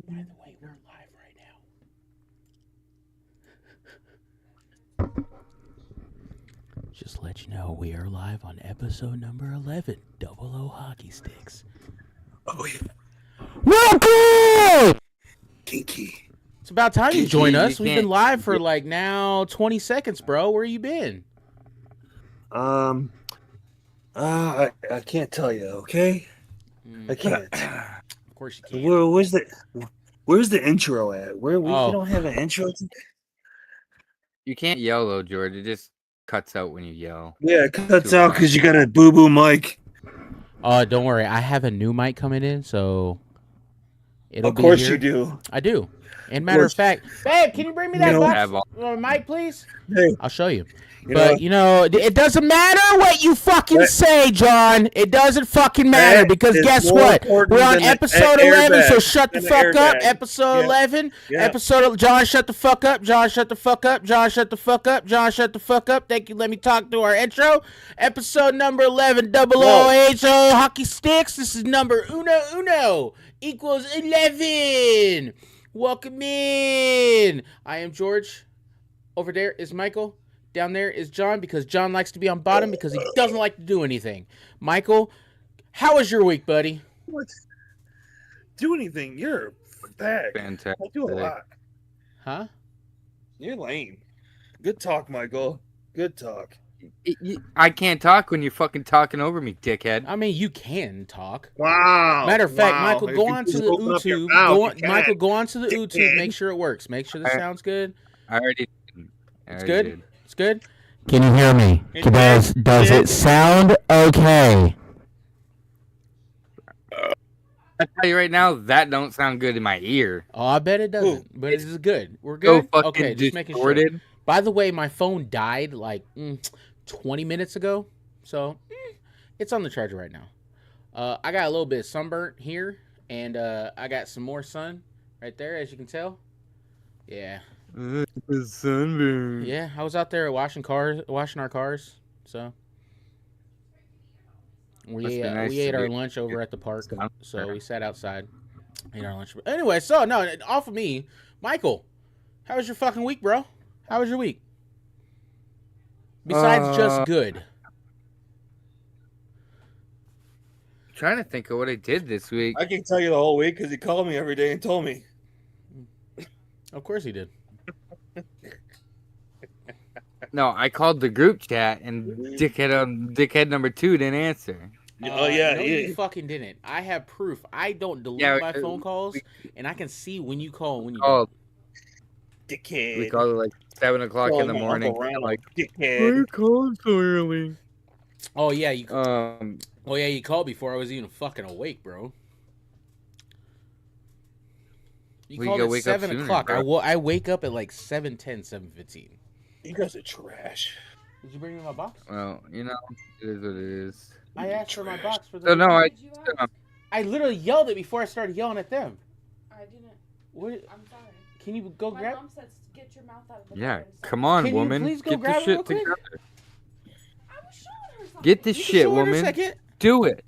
By the way, we're live right now. Just to let you know, we are live on episode number 11, Double O Hockey Sticks. Oh, yeah. Welcome! Kinky. It's about time you join us. We've been live for Yeah. like now 20 seconds, bro. Where you been? I can't tell you, okay? I can't. Of course you can. Where's the intro at? We Oh. don't have an intro. You can't yell though, George. It just cuts out when you yell. Yeah, it cuts out because you got a boo-boo mic. Don't worry. I have a new mic coming in, so it'll Of course be here. you do. I do. And matter of fact, babe, can you bring me that box mic, please? Hey, I'll show you. But, it doesn't matter what you fucking say, John. It doesn't fucking matter because guess what? We're on episode 11, so shut the fuck up. Episode 11. John, shut the fuck up. John, shut the fuck up. John, shut the fuck up. John, shut the fuck up. Thank you. Let me talk through our intro. Episode number 11, Double O Hockey Sticks. This is number uno equals 11. Welcome in. I am George. Over there is Michael. Down there is John because John likes to be on bottom because he doesn't like to do anything. Michael, how was your week, buddy? What? Do anything. You're a bag. Fantastic. I do a lot. Huh? You're lame. Good talk, Michael. Good talk. I can't talk when you're fucking talking over me, dickhead. I mean, you can talk. Wow. Matter of fact, Michael, If go you on to just the open up your YouTube. mouth, Michael, go on to the Dickhead. YouTube. Make sure it works. Make sure the sound's good. I already. It's good? Did. It's good? Can you hear me? Does it sound okay? I tell you right now, that don't sound good in my ear. Oh, I bet it doesn't. But it is good. We're good? So fucking Okay, just making sure. distorted. By the way, my phone died like 20 minutes ago. So, it's on the charger right now. I got a little bit of sunburnt here. And I got some more sun right there, as you can tell. Yeah. Sunburn. Yeah, I was out there washing our cars. So we ate our lunch over at the park. So we sat outside, ate our lunch. Anyway, so no, off of me, Michael. How was your fucking week, bro? How was your week? Besides just good. Trying to think of what I did this week. I can tell you the whole week because he called me every day and told me. Of course he did. No, I called the group chat and dickhead number 2 didn't answer. Oh yeah, no, you fucking didn't. I have proof. I don't delete my phone calls, and I can see when you call and when you don't. Dickhead. We called it like 7 o'clock in the morning. Like, Why dickhead. you calling so early? Oh yeah, you called before I was even fucking awake, bro. You Well, you called gotta at wake up 7 sooner, o'clock. bro. I wake up at like 7:10, 7:15. You guys are trash. Did you bring me my box? Well, it is what it is. I asked for my box for the. So, no, Did you ask? I literally yelled it before I started yelling at them. I didn't. What? I'm sorry. Can you go My grab? mom said get your mouth out of the Yeah, bag and stuff. come on, Can you woman. please go Get grab this it real shit quick? together. I was showing her something. Get this You can shit, show her in a woman. second. Do it.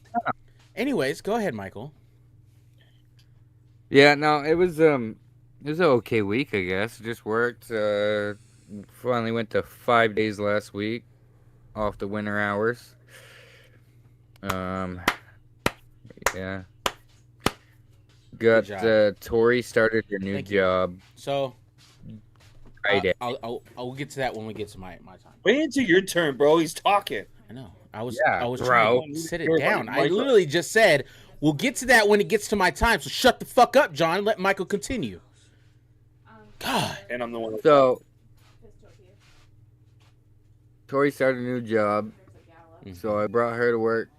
Anyways, go ahead, Michael. Yeah, no, it was an okay week, I guess. Just worked. Finally went to 5 days last week, off the winter hours. Yeah. Got Tori started her new Thank you. job So Friday. I'll get to that when we get to my time. Wait until your turn, bro. He's talking. I know. I was bro. trying to sit it down. I literally just said we'll get to that when it gets to my time. So shut the fuck up, John. Let Michael continue. God. And I'm the one. So Tori started a new job, so I brought her to work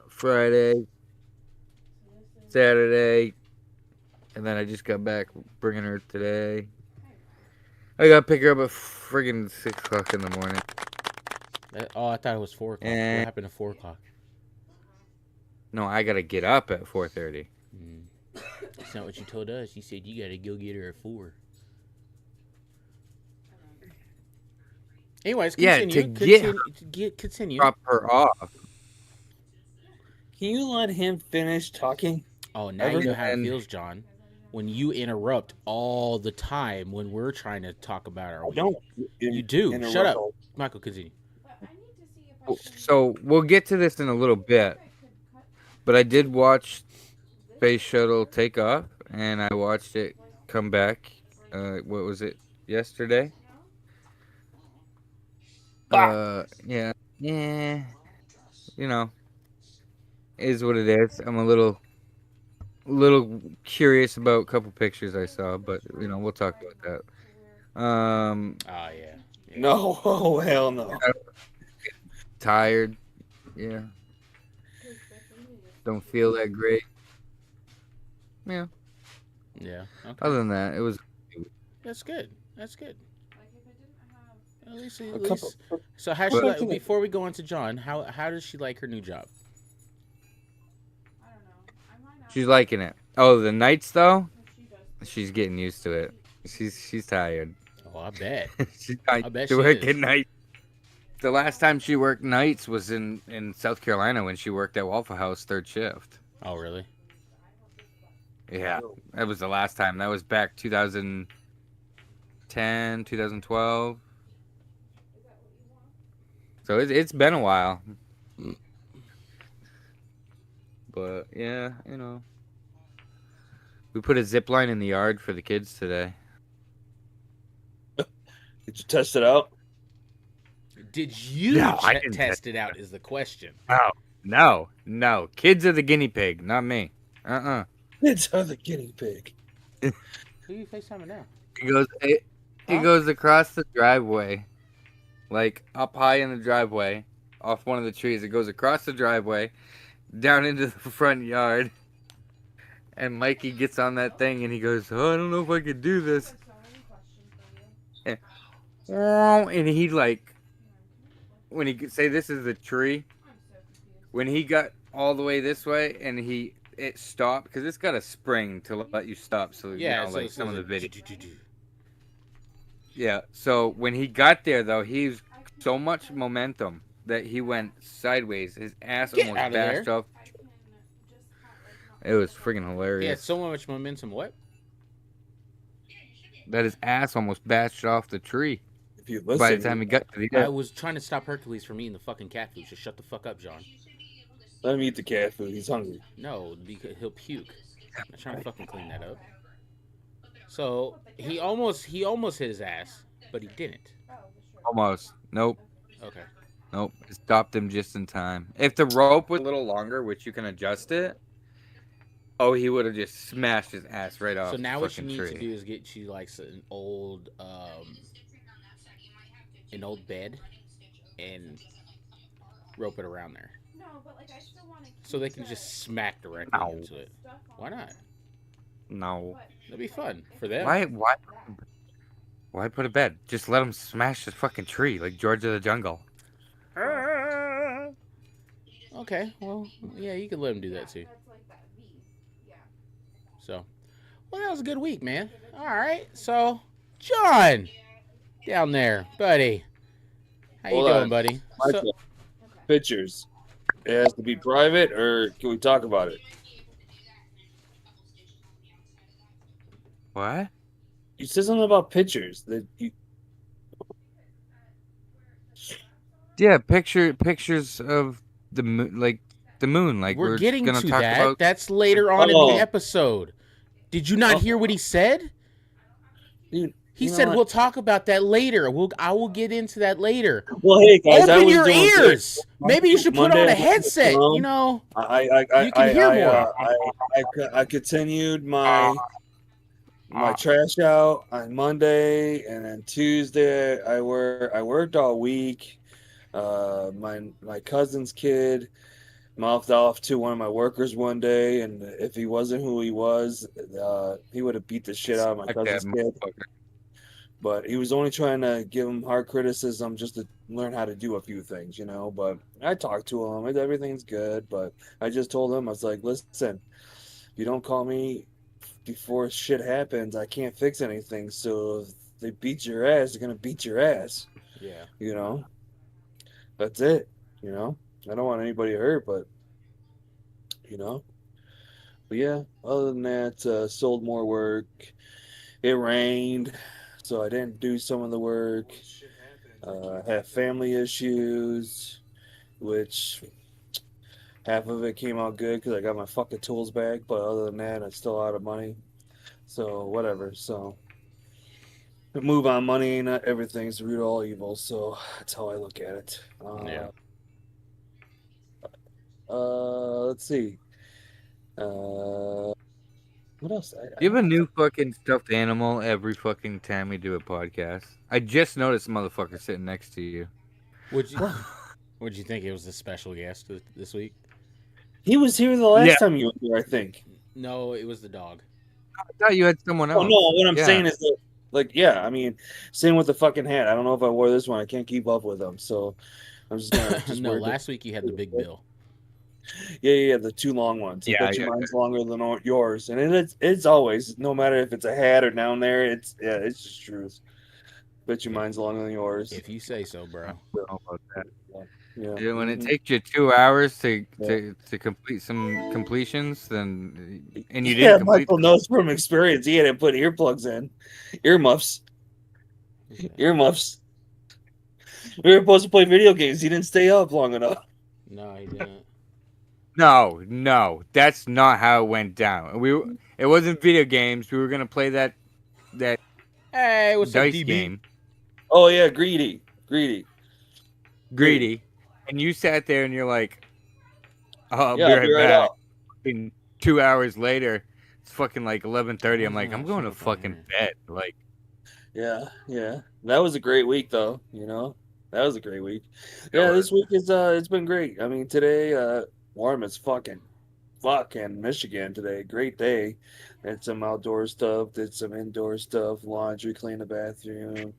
Friday, Saturday, and then I just got back bringing her today. I got to pick her up at friggin' 6 o'clock in the morning. Oh, I thought it was 4 o'clock. What happened at 4 o'clock? No, I got to get up at 4:30. That's not what you told us. You said you got to go get her at 4. Anyways, continue. Continue. Drop her off. Can you let him finish talking? Oh, now you know how it feels, John. when you interrupt all the time when we're trying to talk about our I week. don't. You do. Shut up, Michael. Continue. But I need to see if I can. So we'll get to this in a little bit, but I did watch Space Shuttle take off, and I watched it come back. What was it? Yesterday. Yeah, yeah. You know, is what it is. I'm a little curious about a couple pictures I saw, but we'll talk about that. Oh yeah. No, oh hell no. Tired. Yeah. Don't feel that great. Yeah. Yeah. Okay. Other than that, it was. That's good. That's good. At least. Couple, So how she like, before we go on to John, how does she like her new job? She's liking it. Oh, the nights though, she's getting used to it. She's tired. Oh, I bet. She's I tired bet to she work is. at night. The last time she worked nights was in South Carolina when she worked at Waffle House third shift. Oh really? Yeah, that was the last time. That was back 2010, 2012. So it's been a while. But yeah, we put a zip line in the yard for the kids today. did you test it out? Did you No, I didn't test it out? Is the question. No. Kids are the guinea pig, not me. It's the guinea pig. Who are you FaceTiming now? It goes across the driveway, like up high in the driveway, off one of the trees. It goes across the driveway, down into the front yard, and Mikey gets on that thing and he goes, "Oh, I don't know if I could do this." And he like, when he say this is the tree, when he got all the way this way and it stopped because it's got a spring to let you stop. So like some of the video. Yeah. So when he got there though, he's so much momentum that he went sideways. His ass almost bashed off. It was freaking hilarious. Yeah, so much momentum. What? That his ass almost bashed off the tree. If you listen, By the time he got to the I was trying to stop Hercules from eating the fucking cat food. Just shut the fuck up, John. let him eat the cat food. He's hungry. No, because he'll puke. I'm trying to fucking clean that up. So he almost hit his ass, but he didn't. almost. Nope. Okay. Nope. It stopped him just in time. If the rope was a little longer, which you can adjust it, he would have just smashed his ass right off. So now what you need tree. to do is get you like an old bed and rope it around there. No, but like I still want to. So they can just smack directly into it. Why not? No. That'd be fun for them. Why put a bed? Just let him smash the fucking tree like George of the Jungle. Okay, well, yeah, you can let him do that too. So, well, that was a good week, man. All right, so John, down there, buddy, how you doing, buddy? Michael, pictures. It has to be private, or can we talk about it? What? You said something about pictures that you. Yeah, pictures of the moon, like the moon. Like we're getting gonna to talk that. about. That's later on in the episode. Did you not hear what he said? Dude, he said we'll talk about that later. I will get into that later. Well, hey guys, open your ears. Maybe you should put on a headset. You know, you can hear more. I continued my trash out on Monday, and then Tuesday I worked all week. My cousin's kid mouthed off to one of my workers one day, and if he wasn't who he was, he would have beat the shit out of my cousin's kid. But he was only trying to give him hard criticism just to learn how to do a few things, But I talked to him, and everything's good. But I just told him, I was like, listen, if you don't call me before shit happens, I can't fix anything. So if they beat your ass, they're gonna beat your ass. Yeah. That's it. I don't want anybody hurt, but But yeah, other than that, sold more work. It rained, so I didn't do some of the work. Had family issues, which half of it came out good because I got my fucking tools back. But other than that, I'm still out of money. So whatever. So move on. Money ain't not everything's the root of all evil. So that's how I look at it. Yeah. Let's see. What else? I You have a don't new fucking stuffed animal every fucking time we do a podcast. I just noticed a motherfucker sitting next to you. Would you? Would you think it was a special guest this week? He was here the Yeah, last time you were here, I think. No, it was the dog. I thought you had someone Oh else. no, what I'm Yeah. saying is that, like, yeah, I mean, same with the fucking hat. I don't know if I wore this one. I can't keep up with them, so I'm just gonna just No, wear last week you had the big bill. Yeah, the two long ones. I Yeah, bet you mine's longer than yours, and it's always, no matter if it's a hat or down there, it's just truth. Bet you mine's longer than yours. If you say so, bro. I don't know about that. Yeah. Dude, when it Mhm. takes you 2 hours to Yeah. complete some completions, then and you Yeah, didn't complete Michael them. knows from experience. He had to put earplugs in, earmuffs, earmuffs. We were supposed to play video games. He didn't stay up long enough. No, he didn't. No, that's not how it went down. It wasn't video games. We were gonna play that Hey, what's up, dice DB? game, Oh yeah, greedy. greedy, and you sat there and you're like, "Oh, I'll Yeah, be I'll be right right back." out. And 2 hours later, it's fucking like 11:30. I'm like, Ah, I'm going to shut up on fucking here. bed. Like, Yeah. That was a great week, though. That was a great week. it Yeah, was. this week is it's been great. I mean, today warm as fucking Michigan today. Great day. Did some outdoor stuff. Did some indoor stuff. Laundry, clean the bathroom.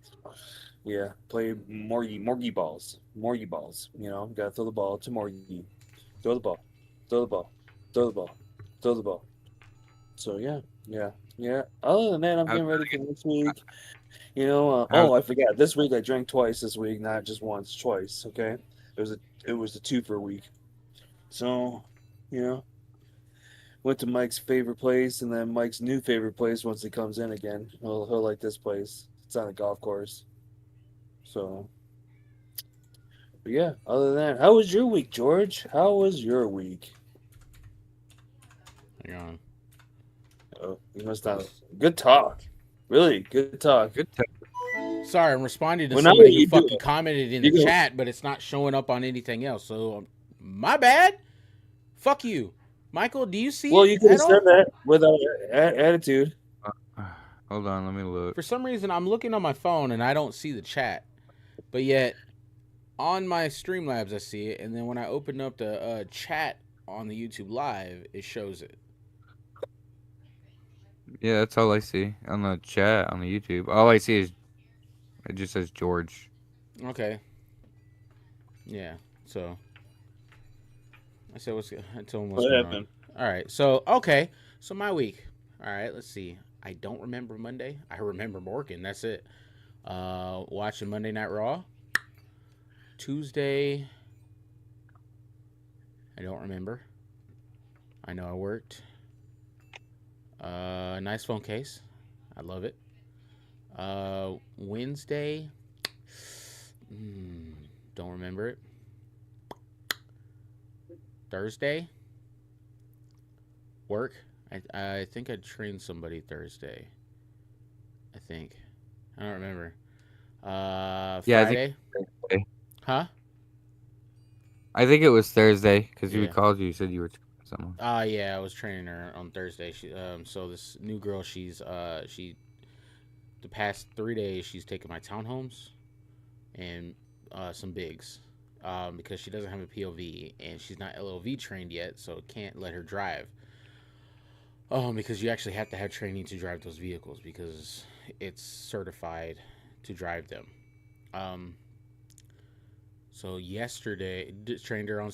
Yeah, play Morgie balls. Morgie balls. Gotta throw the ball to Morgie. Throw the ball. Throw the ball. Throw the ball. Throw the ball. So yeah. Other than that, I'm How, getting ready for next week. how, I forgot. This week I drank twice. This week, not just once, twice. Okay, it was a 2 for a week. So, you know, went to Mike's favorite place, and then Mike's new favorite place once he comes in again. He'll like this place. It's on a golf course. So, but yeah. Other than that, how was your week, George? How was your week? Hang on. Oh, you must not. Good talk. Really good talk. good time. Sorry, I'm responding to Well, now somebody what who you do? fucking commented in You the go- chat, but it's not showing up on anything else. So, my bad. Fuck you, Michael. Do you see Well, it you could have at all? said that without attitude. Hold on, let me look. For some reason, I'm looking on my phone and I don't see the chat, but yet on my Streamlabs I see it, and then when I open up the chat on the YouTube Live, it shows it. Yeah, that's all I see on the chat on the YouTube. All I see is it just says George. Okay. Yeah. So I said, I told him what's What going happened? on. All right. So okay. So my week. All right. Let's see. I don't remember Monday. I remember working. That's it. Watching Monday Night Raw. Tuesday. I don't remember. I know I worked. Nice phone case. I love it. Wednesday. Don't remember it. Thursday. Work. I think I trained somebody Thursday. I think. I don't remember. Yeah, Friday. Thursday. Huh? I think it was Thursday because Yeah. you called you. You said you were someone. Yeah, I was training her on Thursday. So this new girl, she the past 3 days she's taken my townhomes and some bigs, because she doesn't have a POV and she's not LOV trained yet, so can't let her drive. Because you actually have to have training to drive those vehicles because it's certified to drive them. So yesterday, trained her on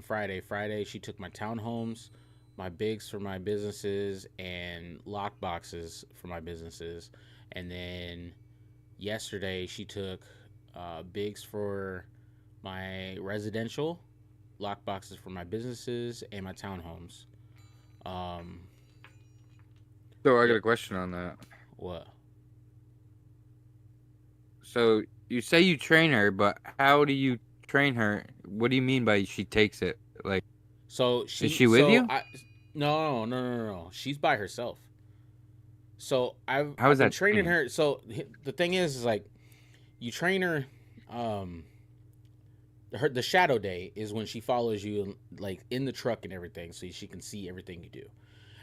Friday. Friday, she took my townhomes, my bigs for my businesses, and lock boxes for my businesses. And then yesterday, she took bigs for my residential, lock boxes for my businesses, and my townhomes. So I got a question on that. What? So you say you train her, but how do you train her? What do you mean by she takes it? Like, So is she with you? No. She's by herself. So How I've is been that training training? her. So the thing is like, you train her. The shadow day is when she follows you like in the truck and everything, so she can see everything you do.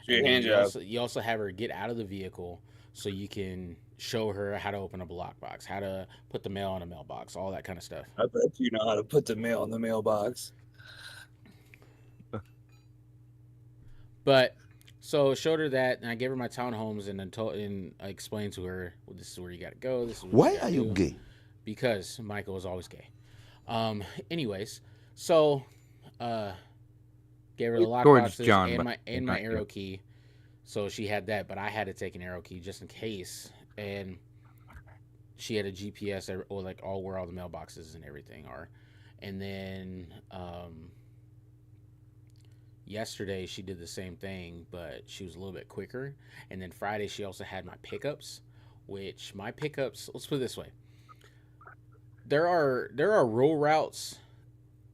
Your And then hand job. you also have her get out of the vehicle so you can show her how to open up a lockbox, how to put the mail in a mailbox, all that kind of stuff. I bet you know how to put the mail in the mailbox. But so showed her that, and I gave her my townhomes, and then I explained to her, well, this is where you got to go. This is what Why you are you gay? Because Michael is always gay. Anyways, so gave her the lockboxes John, and my arrow key, so she had that. But I had to take an arrow key just in case, and she had a GPS or like all where all the mailboxes and everything are. And then yesterday she did the same thing, but she was a little bit quicker. And then Friday she also had my pickups, which my pickups. Let's put it this way: there are rural routes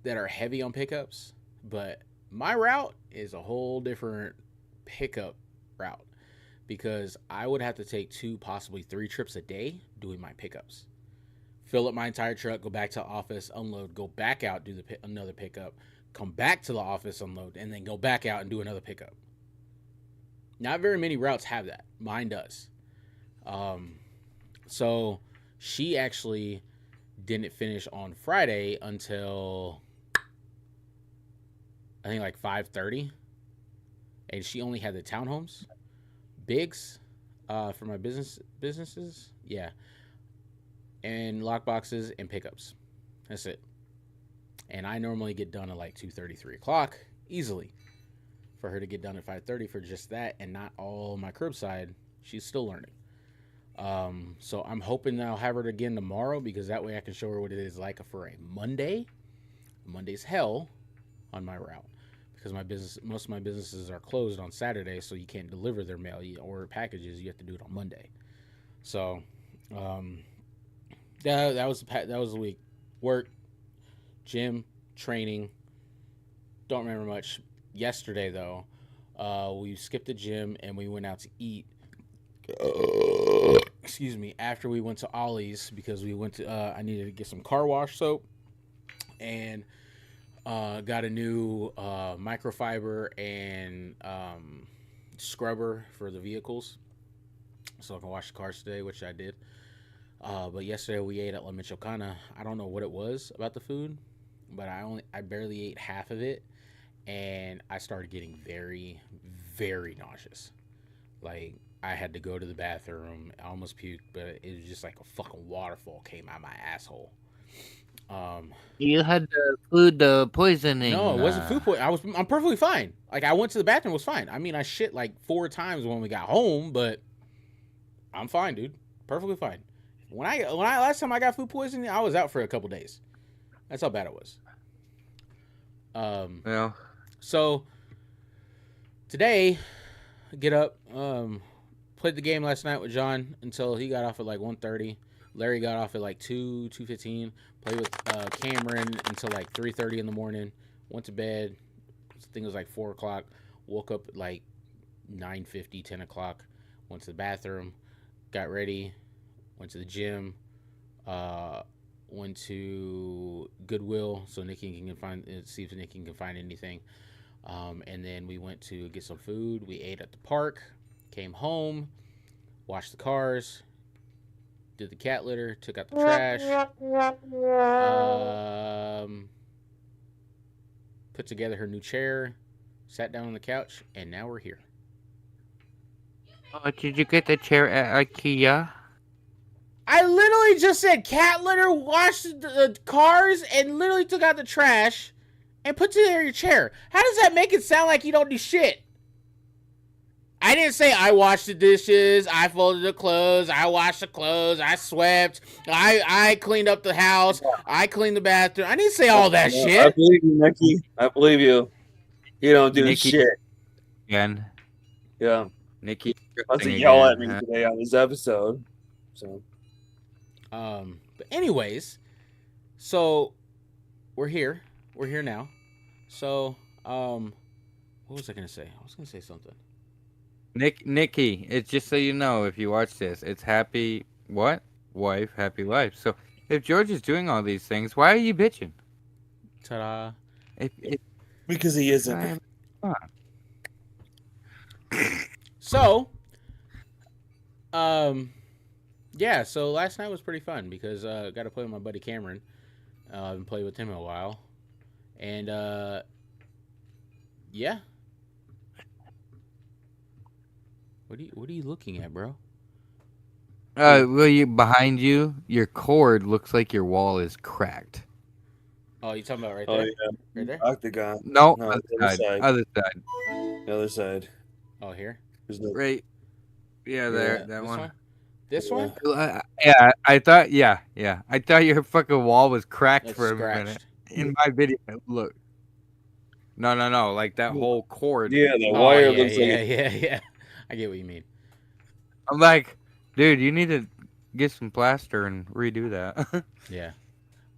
that are heavy on pickups, but my route is a whole different pickup route because I would have to take 2, possibly 3 trips a day doing my pickups. Fill up my entire truck, go back to the office, unload, go back out, do another pickup, come back to the office, unload, and then go back out and do another pickup. Not very many routes have that. Mine does. So she actually didn't finish on Friday until I think like 5:30, and she only had the townhomes, bigs, for my businesses, yeah, and lockboxes and pickups. That's it. And I normally get done at like 2:30, 3 o'clock easily. For her to get done at 5:30 for just that and not all my curbside, she's still learning. So I'm hoping I'll have her again tomorrow because that way I can show her what it is like for a Monday. Monday's hell on my route because most of my businesses are closed on Saturday, so you can't deliver their mail or packages. You have to do it on Monday. So that was the week. Work, gym, training. Don't remember much. Yesterday though, we skipped the gym and we went out to eat. Excuse me. After we went to Ollie's because we went to I needed to get some car wash soap and got a new microfiber and scrubber for the vehicles so I can wash the cars today, which I did. But yesterday we ate at La Michoacana. I don't know what it was about the food, but I barely ate half of it, and I started getting very, very nauseous. Like I had to go to the bathroom. I almost puked, but it was just like a fucking waterfall came out of my asshole. You had the food poisoning. No, it wasn't food poisoning. I'm perfectly fine. Like I went to the bathroom, it was fine. I mean, I shit like 4 times when we got home, but I'm fine, dude. Perfectly fine. When I last time I got food poisoning, I was out for a couple days. That's how bad it was. Yeah. So today, get up. Played the game last night with John until he got off at like 1:30. Larry got off at like 2:15. Played with Cameron until like 3:30 in the morning. Went to bed. I think it was like 4 o'clock. Woke up at like 9:50, 10 o'clock. Went to the bathroom. Got ready. Went to the gym. Went to Goodwill so Nikki can see if Nikki can find anything. And then we went to get some food. We ate at the park. Came home. Washed the cars. Did the cat litter. Took out the trash. Put together her new chair. Sat down on the couch. And now we're here. Oh, did you get the chair at IKEA? I literally just said cat litter, washed the cars, and literally took out the trash and put together your chair. How does that make it sound like you don't do shit? I didn't say I washed the dishes, I folded the clothes, I washed the clothes, I swept, I cleaned up the house, I cleaned the bathroom. I didn't say all that shit. I believe you, Nikki. I believe you. You don't do Nikki, shit. again. Yeah. Nikki Wants to drifting yell again, at me huh? today on this episode. So But anyways, so we're here. We're here now. So, what was I gonna say? I was gonna say something. Nikki, it's just so you know, if you watch this, it's happy what? Wife, happy life. So if George is doing all these things, why are you bitching? Ta-da! because he isn't. I am- So, yeah. So last night was pretty fun because got to play with my buddy Cameron. I haven't played with him in a while, and yeah. What are you looking at, bro? well, behind you, your cord looks like your wall is cracked. Oh, you talking about right Oh there? yeah, Right there? octagon. No, No, other the other side. side. Other side. The other side. Oh, here. There's no. Right. Yeah, there. That This one. one. This Yeah. one. Yeah, I thought. Yeah. I thought your fucking wall was cracked It's for a scratched. minute. In my video, look. No. Like that whole cord. Yeah, the Oh, wire yeah, looks like. yeah. I get what you mean. I'm like, dude, you need to get some plaster and redo that. Yeah.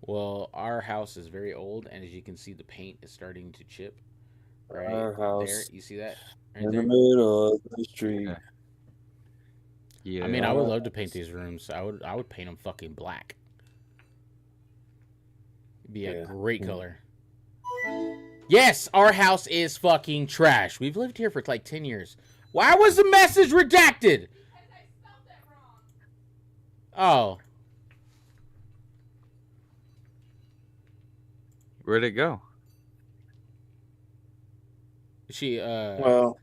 Well, our house is very old, and as you can see, the paint is starting to chip. Right Our house there, you see that? Right in there. the middle of the street. Yeah. I mean, I would love to paint these rooms. I would paint them fucking black. It'd be a great color. Yes, our house is fucking trash. We've lived here for like 10 years. Why was the message redacted? Because I spelled it wrong. Oh. Where'd it go? She, Well,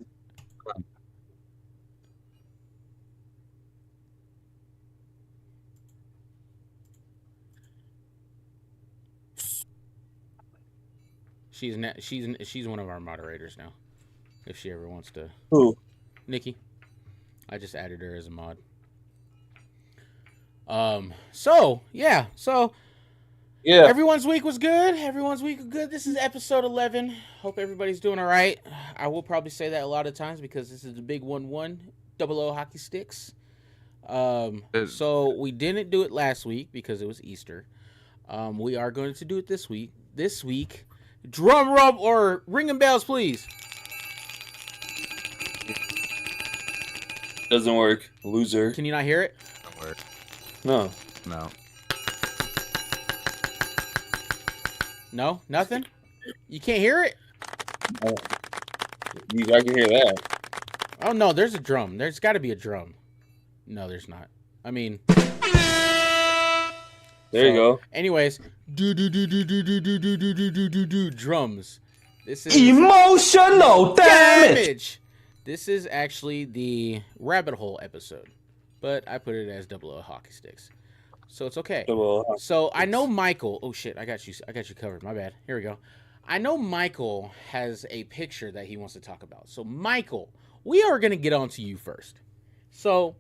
she's one of our moderators now. If she ever wants to. who? Nikki. I just added her as a mod. So yeah. Yeah. Everyone's week was good. This is episode 11. Hope everybody's doing all right. I will probably say that a lot of times because this is the big 1-1 00 hockey sticks. So we didn't do it last week because it was Easter. We are going to do it this week. This week, drum roll or ringing bells, please. Doesn't work. Loser. Can you not hear it? Don't work. No. No. No, nothing. You can't hear it. I can hear that. Oh no, there's a drum. There's got to be a drum. No, there's not. I mean, there you go. Anyways, do drums. This is emotional damage. This is actually the rabbit hole episode, but I put it as 00 hockey sticks, so it's okay. So I know Michael. Oh shit, I got you covered. My bad. Here we go. I know Michael has a picture that he wants to talk about. So Michael, we are gonna get on to you first. So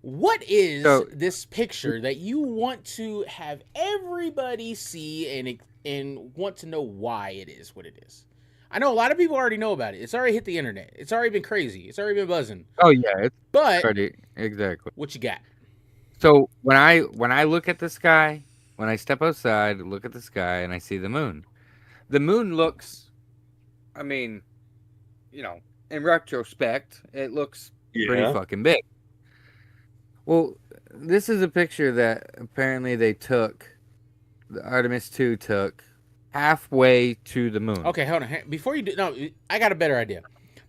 what is this picture that you want to have everybody see and want to know why it is what it is? I know a lot of people already know about it. It's already hit the internet. It's already been crazy. It's already been buzzing. Oh yeah, it's But already exactly. what you got? So when I look at the sky, when I step outside, look at the sky, and I see the moon. The moon looks, I mean, in retrospect, it looks pretty fucking big. Well, this is a picture that apparently they took, the Artemis 2 took, halfway to the moon. Okay, hold on. Before you do, no, I got a better idea.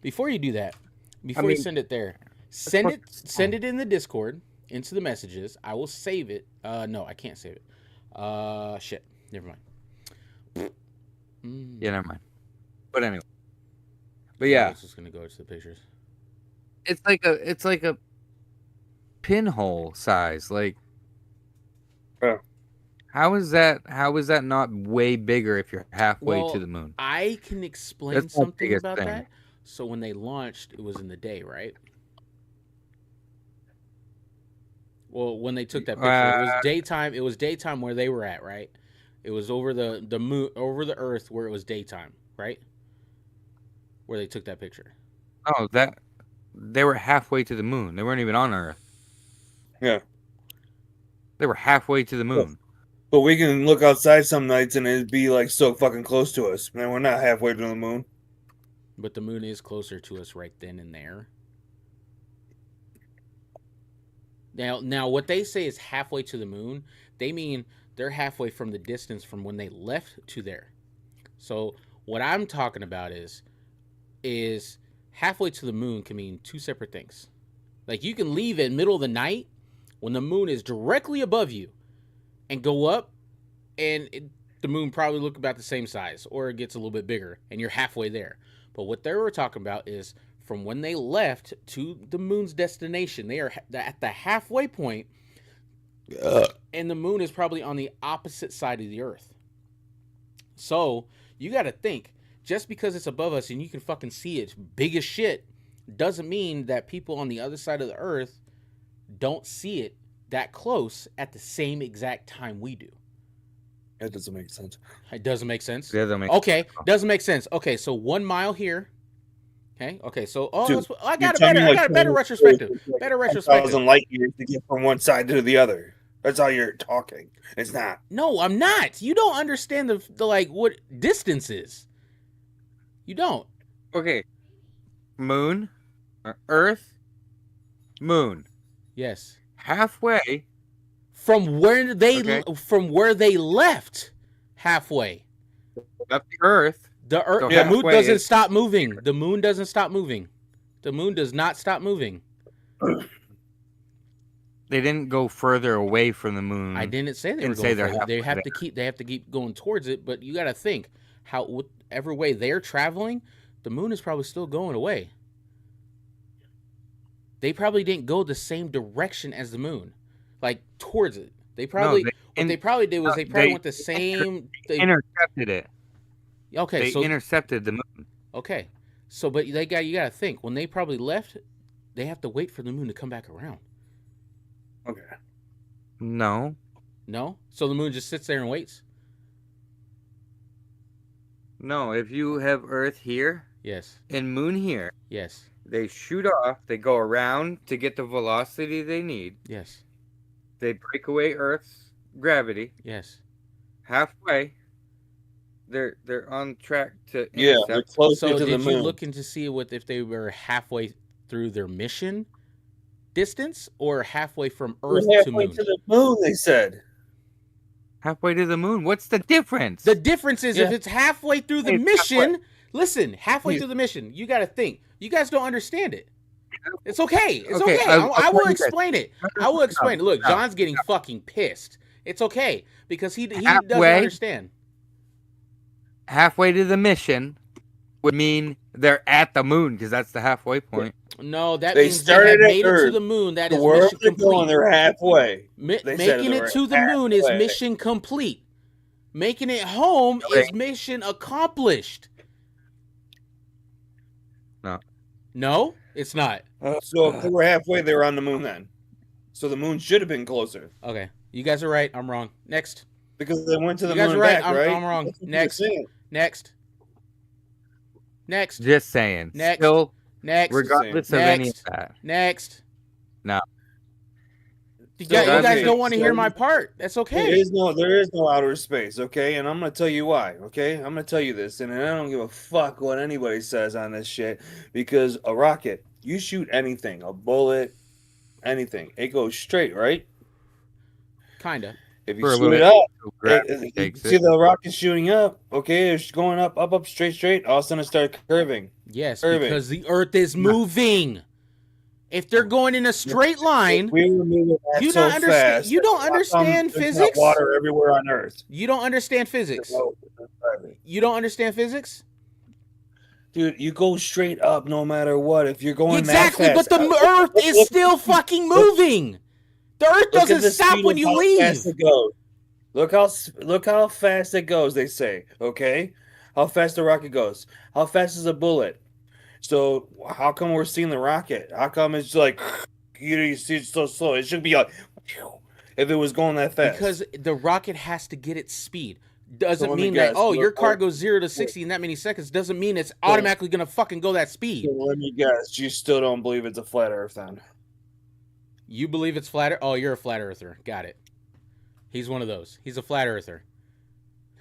Before you do that, you send it there, send it in the Discord, into the messages. I will save it. No, I can't save it. Shit. Never mind. Yeah, never mind. But anyway. But yeah. I was just gonna go to the pictures. It's like a pinhole size. Like, how is that not way bigger if you're halfway to the moon? I can explain something about that. So when they launched, it was in the day, right? Well, when they took that picture, it was daytime. It was daytime where they were at, right? It was over the moon, over the Earth, where it was daytime, right? Where they took that picture. No, they were halfway to the moon. They weren't even on Earth. Yeah. They were halfway to the moon. But we can look outside some nights and it'd be like so fucking close to us. Man, we're not halfway to the moon. But the moon is closer to us right then and there. Now, what they say is halfway to the moon, they mean they're halfway from the distance from when they left to there. So what I'm talking about is halfway to the moon can mean two separate things. Like you can leave in middle of the night when the moon is directly above you and go up, and the moon probably look about the same size, or it gets a little bit bigger, and you're halfway there. But what they were talking about is from when they left to the moon's destination, they are at the halfway point, and the moon is probably on the opposite side of the Earth. So you got to think, just because it's above us and you can fucking see it big as shit, doesn't mean that people on the other side of the Earth don't see it that close at the same exact time we do. That doesn't make sense. It doesn't make sense? Yeah, okay, doesn't make sense. Okay, so 1 mile here. Okay, so Dude, I got a better retrospective. Better retrospective. 1,000 light years to get from one side to the other. That's how you're talking. It's not. No, I'm not. You don't understand the like what distance is. You don't. Okay. Moon, Earth, moon. Yes. Halfway from where they left. Halfway. Left the Earth. The moon doesn't stop moving. The moon doesn't stop moving. The moon does not stop moving. They didn't go further away from the moon. I didn't say they were going further. They have to keep going towards it, but you got to think how whatever way they're traveling, the moon is probably still going away. They probably didn't go the same direction as the moon, like towards it. They probably they probably went the same. They intercepted it. Okay, they intercepted the moon. Okay, so but you got to think when they probably left, they have to wait for the moon to come back around. Okay. No. So the moon just sits there and waits. No, if you have Earth here, yes, and moon here, yes, they shoot off. They go around to get the velocity they need. Yes. They break away Earth's gravity. Yes. Halfway. They're on track to intercept. Yeah, they're closer to the moon. So did you look into see if they were halfway through their mission distance or halfway from Earth to moon? Halfway to the moon, they said. Halfway to the moon. What's the difference? The difference is if it's halfway through the mission. Listen, halfway through the mission, you got to think. You guys don't understand it. It's okay. It's okay. I will explain it. I will explain it. Look, John's getting fucking pissed. It's okay because he doesn't understand. Halfway to the mission would mean they're at the moon because that's the halfway point. No, that means they have made it to the moon. That is mission complete. They're halfway. Making it to the moon is mission complete. Making it home is mission accomplished. No, it's not. So if they were halfway, they were on the moon then. So the moon should have been closer. Okay, you guys are right. I'm wrong. Next. Because they went to the moon. You guys are right. Back, right? I'm wrong. Next. Just saying. Next. Still, next. Regardless of any of that. Next. No. You guys don't want to hear my part. That's okay. There is no outer space, okay? And I'm going to tell you why, okay? I'm going to tell you this, and I don't give a fuck what anybody says on this shit, because a rocket, you shoot anything, a bullet, anything, it goes straight, right? Kind of. If you shoot it up, see the rocket shooting up, okay? It's going up, straight. All of a sudden it starts curving. Yes, because the Earth is moving. If they're going in a straight line, you don't understand physics. Water everywhere on Earth. You don't understand physics. You don't understand physics, dude. You go straight up no matter what. If you're going exactly, that fast, but the Earth is still fucking moving. The Earth doesn't stop when you leave. Look how fast it goes. They say, okay, how fast the rocket goes. How fast is a bullet? So how come we're seeing the rocket? How come it's like you see it so slow? It should be like if it was going that fast. Because the rocket has to get its speed. doesn't mean that your car goes 0 to 60 in that many seconds. Doesn't mean it's automatically gonna fucking go that speed. So let me guess. You still don't believe it's a flat Earth then? You believe it's flat? Oh, you're a flat earther. Got it. He's one of those. He's a flat earther.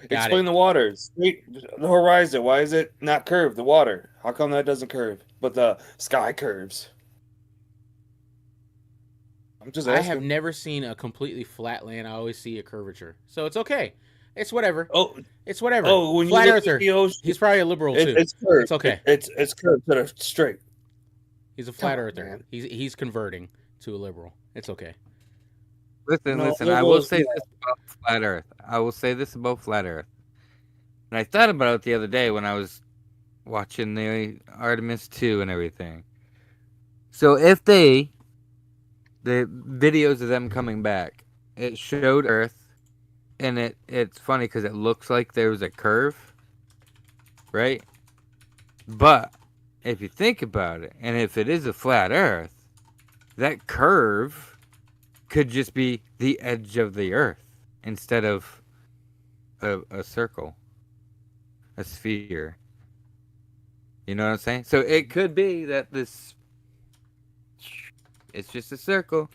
Explain the water. The horizon. Why is it not curved? The water. How come that doesn't curve, but the sky curves? I'm just asking. I have never seen a completely flat land. I always see a curvature. So it's okay. It's whatever. It's whatever. When flat you earther. He's probably a liberal too. It's curved. It's okay. It's curved to the straight. He's a flat earther. Man. He's converting to a liberal. It's okay. Listen. I will say this about flat Earth. And I thought about it the other day when I was watching the Artemis 2 and everything. So if the videos of them coming back, it showed Earth, and it's funny because it looks like there was a curve, right? But if you think about it, and if it is a flat Earth, that curve could just be the edge of the Earth instead of a circle, a sphere. You know what I'm saying? So it could be that it's just a circle.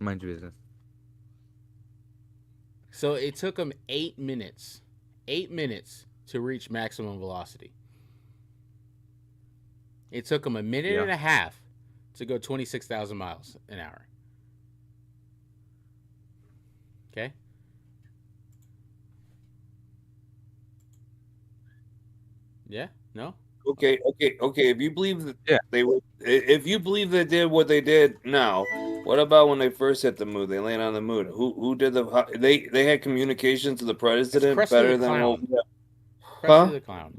Mind your business. So it took them 8 minutes. 8 minutes to reach maximum velocity. It took them a minute and a half to go 26,000 miles an hour. Okay? Yeah? No? Okay. If you believe that if you believe they did what they did now, what about when they first hit the moon? They landed on the moon. Who did they had communication to the president better than what we have? The clown.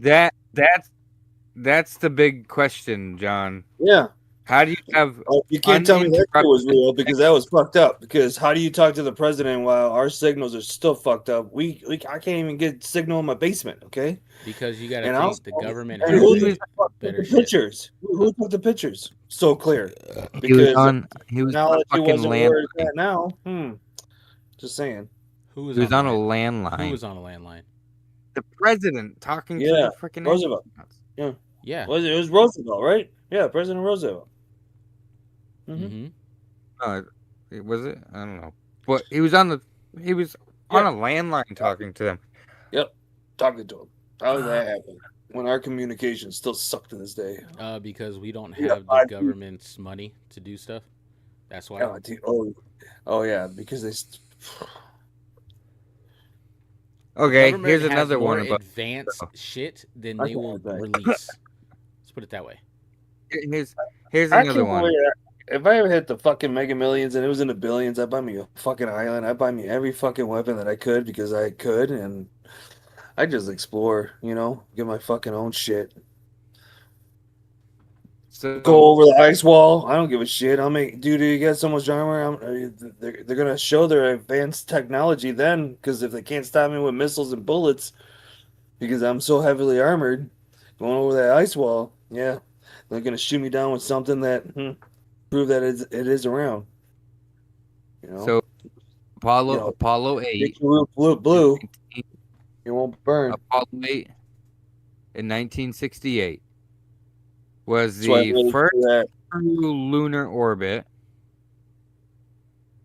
That's the big question, John. Yeah. How do you have? You can't tell me that was real because that was fucked up. Because how do you talk to the president while our signals are still fucked up? I can't even get signal in my basement. Okay. Because you got to think the government has better pictures. Who took the pictures? So clear. He was on fucking land. Now, just saying. He was on a landline. Who was on a landline? The president talking to the freaking Roosevelt. Yeah. It was Roosevelt, right? Yeah, President Roosevelt. Mm-hmm. Was it? I don't know. But he was on a landline talking to them. Yep, talking to him. How did that happen? When our communications still suck to this day. Because we don't have the government's money to do stuff. That's why. Oh yeah, because they. Okay, here's another one about advanced shit than they will release. Let's put it that way. Here's another one. If I ever hit the fucking Mega Millions and it was in the billions, I'd buy me a fucking island. I'd buy me every fucking weapon that I could because I could, and I just explore, get my fucking own shit. So go over the ice wall. I don't give a shit. Dude, you got so much armor. They're gonna show their advanced technology then, because if they can't stop me with missiles and bullets, because I'm so heavily armored, going over that ice wall, they're gonna shoot me down with something that prove that it is around. So Apollo 8. Blue. It won't burn. Apollo 8 in 1968 was the first true lunar orbit,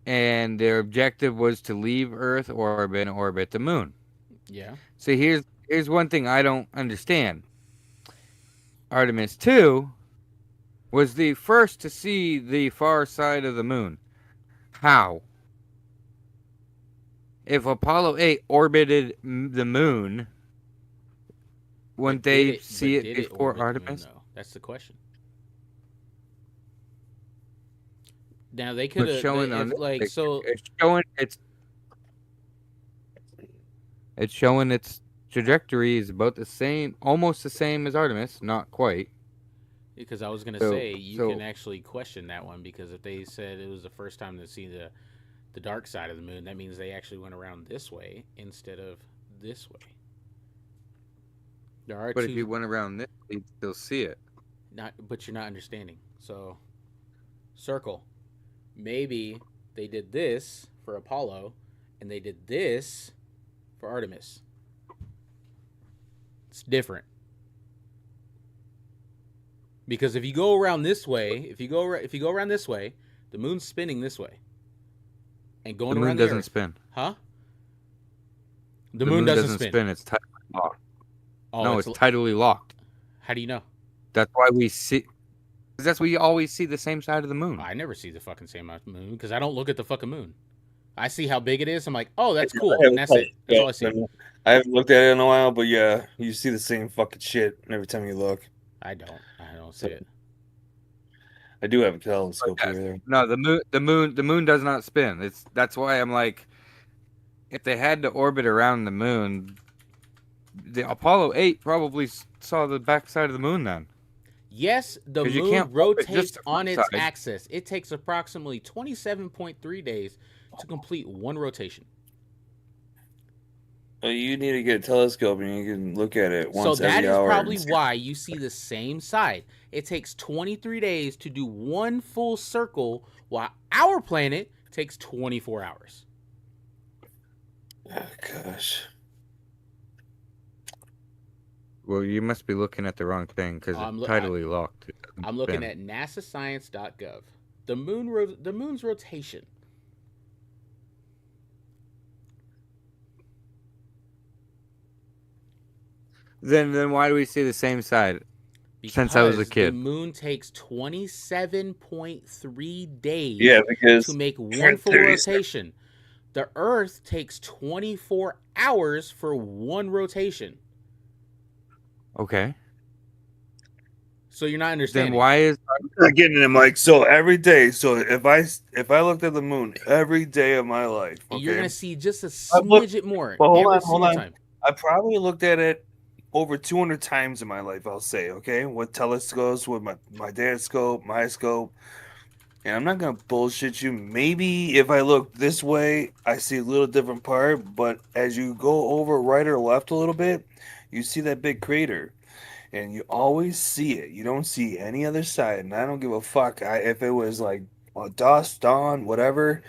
and their objective was to leave Earth orbit and orbit the moon. Yeah. So here's one thing I don't understand. Artemis 2 was the first to see the far side of the moon. How? If Apollo 8 orbited the moon, wouldn't they see it before Artemis? Moon, that's the question. Now they could have showing on like so. It's showing its trajectory is about the same, almost the same as Artemis, not quite. Because I was gonna say you can actually question that one, because if they said it was the first time to see the dark side of the moon, that means they actually went around this way instead of this way. But if you went around this, you'd still see it. But you're not understanding. So, circle. Maybe they did this for Apollo, and they did this for Artemis. It's different. Because if you go around this way, if you go around this way, the moon's spinning this way. And going around the moon doesn't Earth. spin. Huh? The moon doesn't spin. It's tidally locked. Oh, no, it's tidally locked. How do you know? That's why we see. That's why you always see the same side of the moon. I never see the fucking same moon because I don't look at the fucking moon. I see how big it is. I'm like, oh, that's cool. And that's it. That's all I see. I haven't looked at it in a while, but yeah, you see the same fucking shit every time you look. I don't see it. I do have a telescope here. No, the moon does not spin. That's why I'm like, if they had to orbit around the moon, the Apollo 8 probably saw the backside of the moon then. Yes, the moon rotates on its axis. It takes approximately 27.3 days to complete one rotation. Well, you need to get a telescope and you can look at it once every hour. So that is probably why you see the same side. It takes 23 days to do one full circle, while our planet takes 24 hours. Oh, gosh. Well, you must be looking at the wrong thing because it's tidally locked. I'm looking at nasascience.gov. The moon's rotation. Then why do we see the same side? Because since I was a kid. The moon takes 27.3 days to make one full rotation. The Earth takes 24 hours for one rotation. Okay. So you're not understanding. Then why is I'm not getting it, Mike? So every day, so if I looked at the moon every day of my life, okay, you're gonna see just a smidget more. But hold on. I probably looked at it over 200 times in my life, I'll say, okay? With telescopes, with my dad's scope, my scope. And I'm not going to bullshit you. Maybe if I look this way, I see a little different part. But as you go over right or left a little bit, you see that big crater. And you always see it. You don't see any other side. And I don't give a fuck if it was like dusk, dawn, whatever.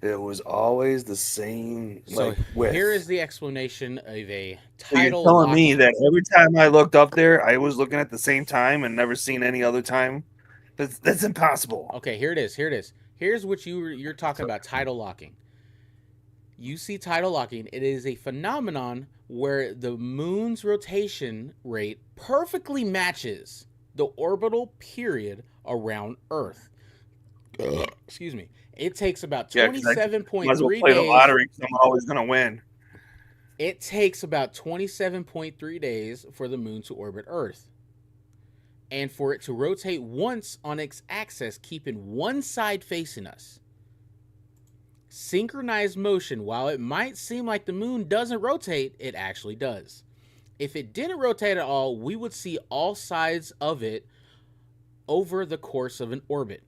It was always the same. So width. Here is the explanation of a tidal. So you're telling me that every time I looked up there, I was looking at the same time and never seen any other time? That's impossible. Okay, here it is. Here's what you're talking about, tidal locking. You see tidal locking. It is a phenomenon where the moon's rotation rate perfectly matches the orbital period around Earth. Excuse me. It takes about 27.3 days. Play the lottery, so I'm always gonna win. It takes about 27.3 days for the moon to orbit Earth, and for it to rotate once on its axis, keeping one side facing us. Synchronized motion. While it might seem like the moon doesn't rotate, it actually does. If it didn't rotate at all, we would see all sides of it over the course of an orbit.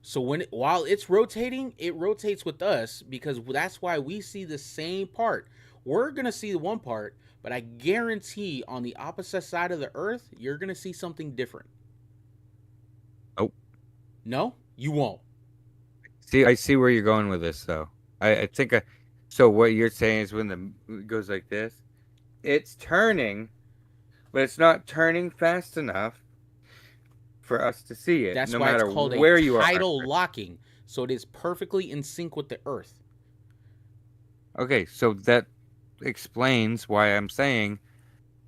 So while it's rotating, it rotates with us because that's why we see the same part. We're going to see the one part, but I guarantee on the opposite side of the Earth, you're going to see something different. Oh. No, you won't. See, I see where you're going with this, though. I think so what you're saying is when it goes like this, it's turning, but it's not turning fast enough for us to see it. That's no why matter it's called where a you tidal are. locking. So it is perfectly in sync with the Earth. Okay, so that explains why I'm saying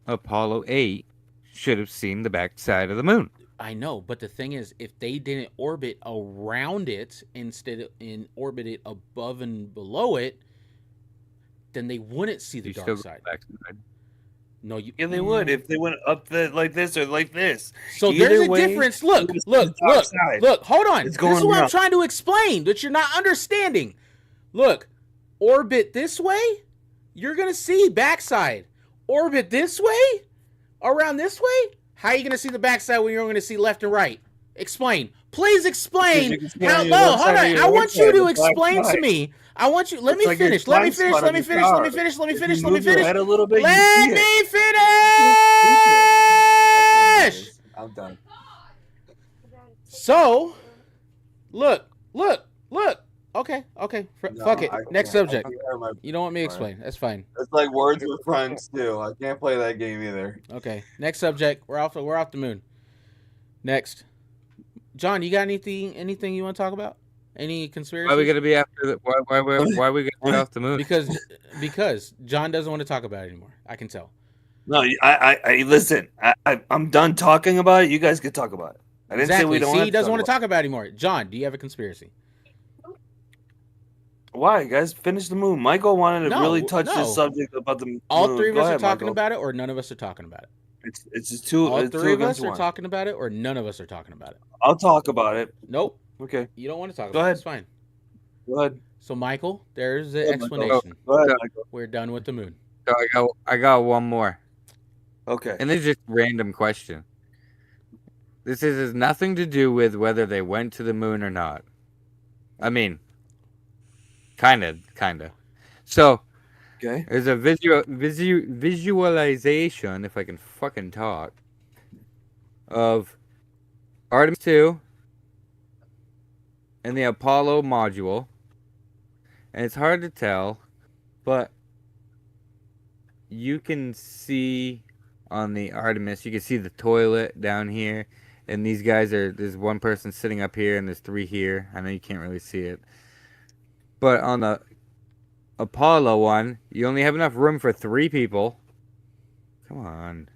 Apollo 8 should have seen the backside of the moon. I know, but the thing is, if they didn't orbit around it instead of orbit it above and below it, then they wouldn't see the dark side. No, yeah, they would if they went up like this or like this. So there's a difference. Look. Hold on. This is what I'm trying to explain that you're not understanding. Look, orbit this way, you're gonna see backside. Orbit this way, around this way. How are you gonna see the backside when you're only gonna see left and right? Explain. Please explain. How? No, hold on. I want you to explain to me. I want you. Let me finish. Let me finish. Let me finish. Let me finish. Let me finish. Let me finish. Let me finish. I'm done. So, look. Okay. Fuck it. Next subject. You don't want me to Right. explain. That's fine. It's like Words with Friends too. I can't play that game either. Okay. Next subject. We're off the moon. Next. John, you got anything you want to talk about? Any conspiracies? Why are we gonna be after? Why are we gonna be off the moon? Because John doesn't want to talk about it anymore. I can tell. No, I listen. I'm done talking about it. You guys can talk about it. I didn't say we don't. See, he doesn't want to talk about it anymore. John, do you have a conspiracy? Why, guys? Finish the moon. Michael wanted to really touch this subject about the moon. All three of us are talking about it, or none of us are talking about it. It's just two. All three of us are talking about it, or none of us are talking about it. I'll talk about it. Nope. Okay. You don't want to talk about it. It's fine. Go ahead. So, Michael, there's the explanation. Go ahead, Michael. We're done with the moon. So I got one more. Okay. And this is just a random question. This has nothing to do with whether they went to the moon or not. I mean, kind of. So, okay. There's a visualization, if I can fucking talk, of Artemis 2 and the Apollo module. And it's hard to tell, but you can see on the Artemis, you can see the toilet down here. And these guys there's one person sitting up here and there's three here. I know you can't really see it. But on the Apollo one, you only have enough room for 3 people. Come on.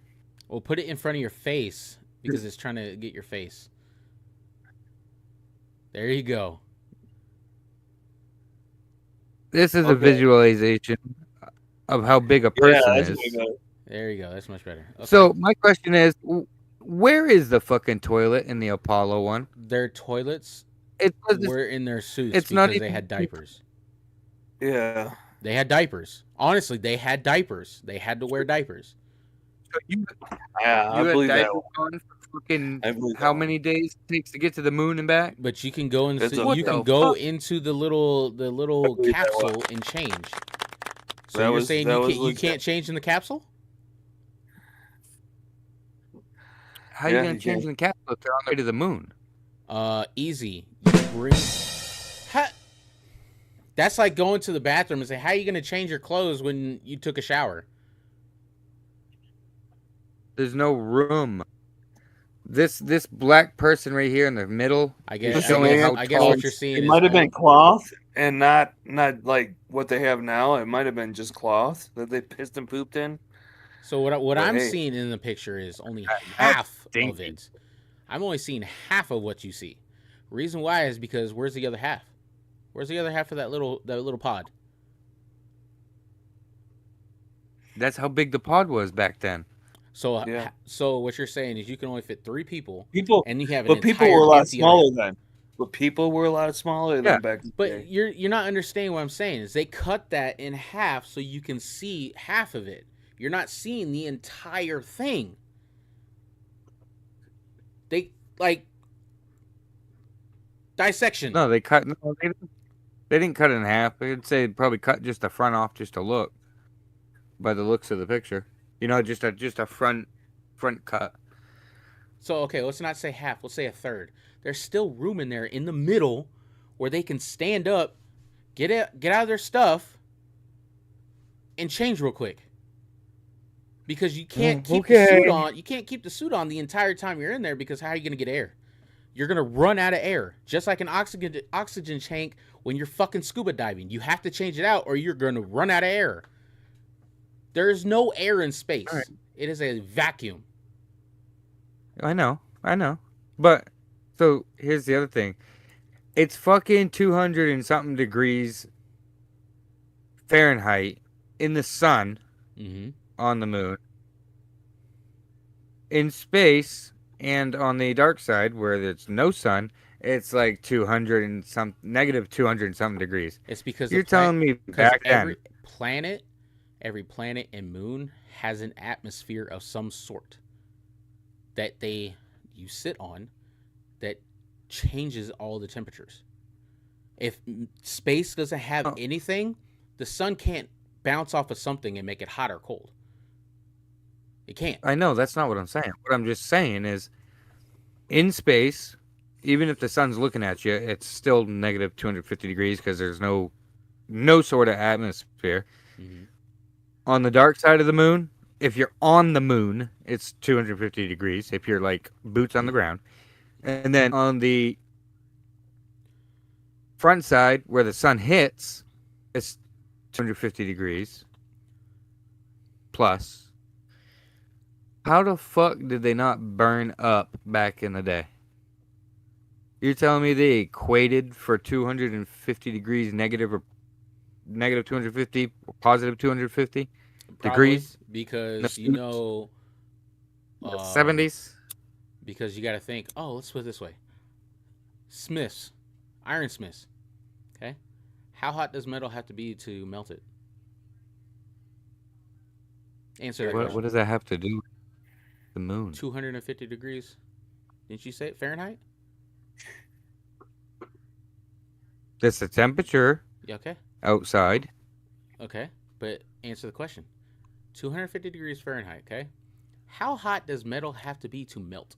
Well, put it in front of your face because it's trying to get your face. There you go. This is a visualization of how big a person is. There you go. That's much better. Okay. So my question is, where is the fucking toilet in the Apollo one? Their toilets were in their suits because they had diapers. Yeah. They had diapers. Honestly, they had diapers. They had to wear diapers. So I believe that. On for fucking how many days it takes to get to the moon and back? But you can go into into the little capsule and change. So you're saying you can't change in the capsule? How are you gonna change in the capsule if they're on their way to the moon? Easy. You bring. That's like going to the bathroom and say, "How are you gonna change your clothes when you took a shower?" There's no room. This black person right here in the middle. I guess what you're seeing. It might have been cloth and not like what they have now. It might have been just cloth that they pissed and pooped in. So what I'm seeing in the picture is only half of it. I'm only seeing half of what you see. Reason why is because where's the other half? Where's the other half of that little pod? That's how big the pod was back then. So what you're saying is you can only fit 3 people. And you have people were a lot smaller then. But people were a lot smaller than back then. But you're not understanding what I'm saying. Is they cut that in half so you can see half of it. You're not seeing the entire thing. They dissection. No, they cut. No, they didn't cut it in half. I'd say probably cut just the front off just to look. By the looks of the picture, just a front cut. So okay, let's not say half. Let's say a third. There's still room in there in the middle where they can stand up, get out of their stuff, and change real quick. Because you can't keep the suit on. You can't keep the suit on the entire time you're in there because how are you going to get air? You're going to run out of air. Just like an oxygen tank when you're fucking scuba diving. You have to change it out or you're going to run out of air. There is no air in space. Right. It is a vacuum. I know. But, so, here's the other thing. It's fucking 200 and something degrees Fahrenheit in the sun on the moon. In space and on the dark side where there's no sun, it's like 200 and some negative 200 and something degrees. It's because you're telling me back then every planet and moon has an atmosphere of some sort that you sit on that changes all the temperatures. If space doesn't have anything, the sun can't bounce off of something and make it hot or cold. It can't. I know, that's not what I'm saying. What I'm just saying is, in space, even if the sun's looking at you, it's still negative 250 degrees because there's no sort of atmosphere. Mm-hmm. On the dark side of the moon, if you're on the moon, it's 250 degrees if you're like boots on the ground. And then on the front side where the sun hits, it's 250 degrees plus. How the fuck did they not burn up back in the day? You're telling me they equated for 250 degrees negative or negative 250 or positive 250 degrees? Because, 70s? Because you got to think, let's put it this way. Smiths, ironsmiths, okay? How hot does metal have to be to melt it? Answer that question. What does that have to do with the moon? 250 degrees. Didn't you say it? Fahrenheit? That's the temperature Yeah, okay. outside. Okay, but answer the question. 250 degrees Fahrenheit, okay? How hot does metal have to be to melt?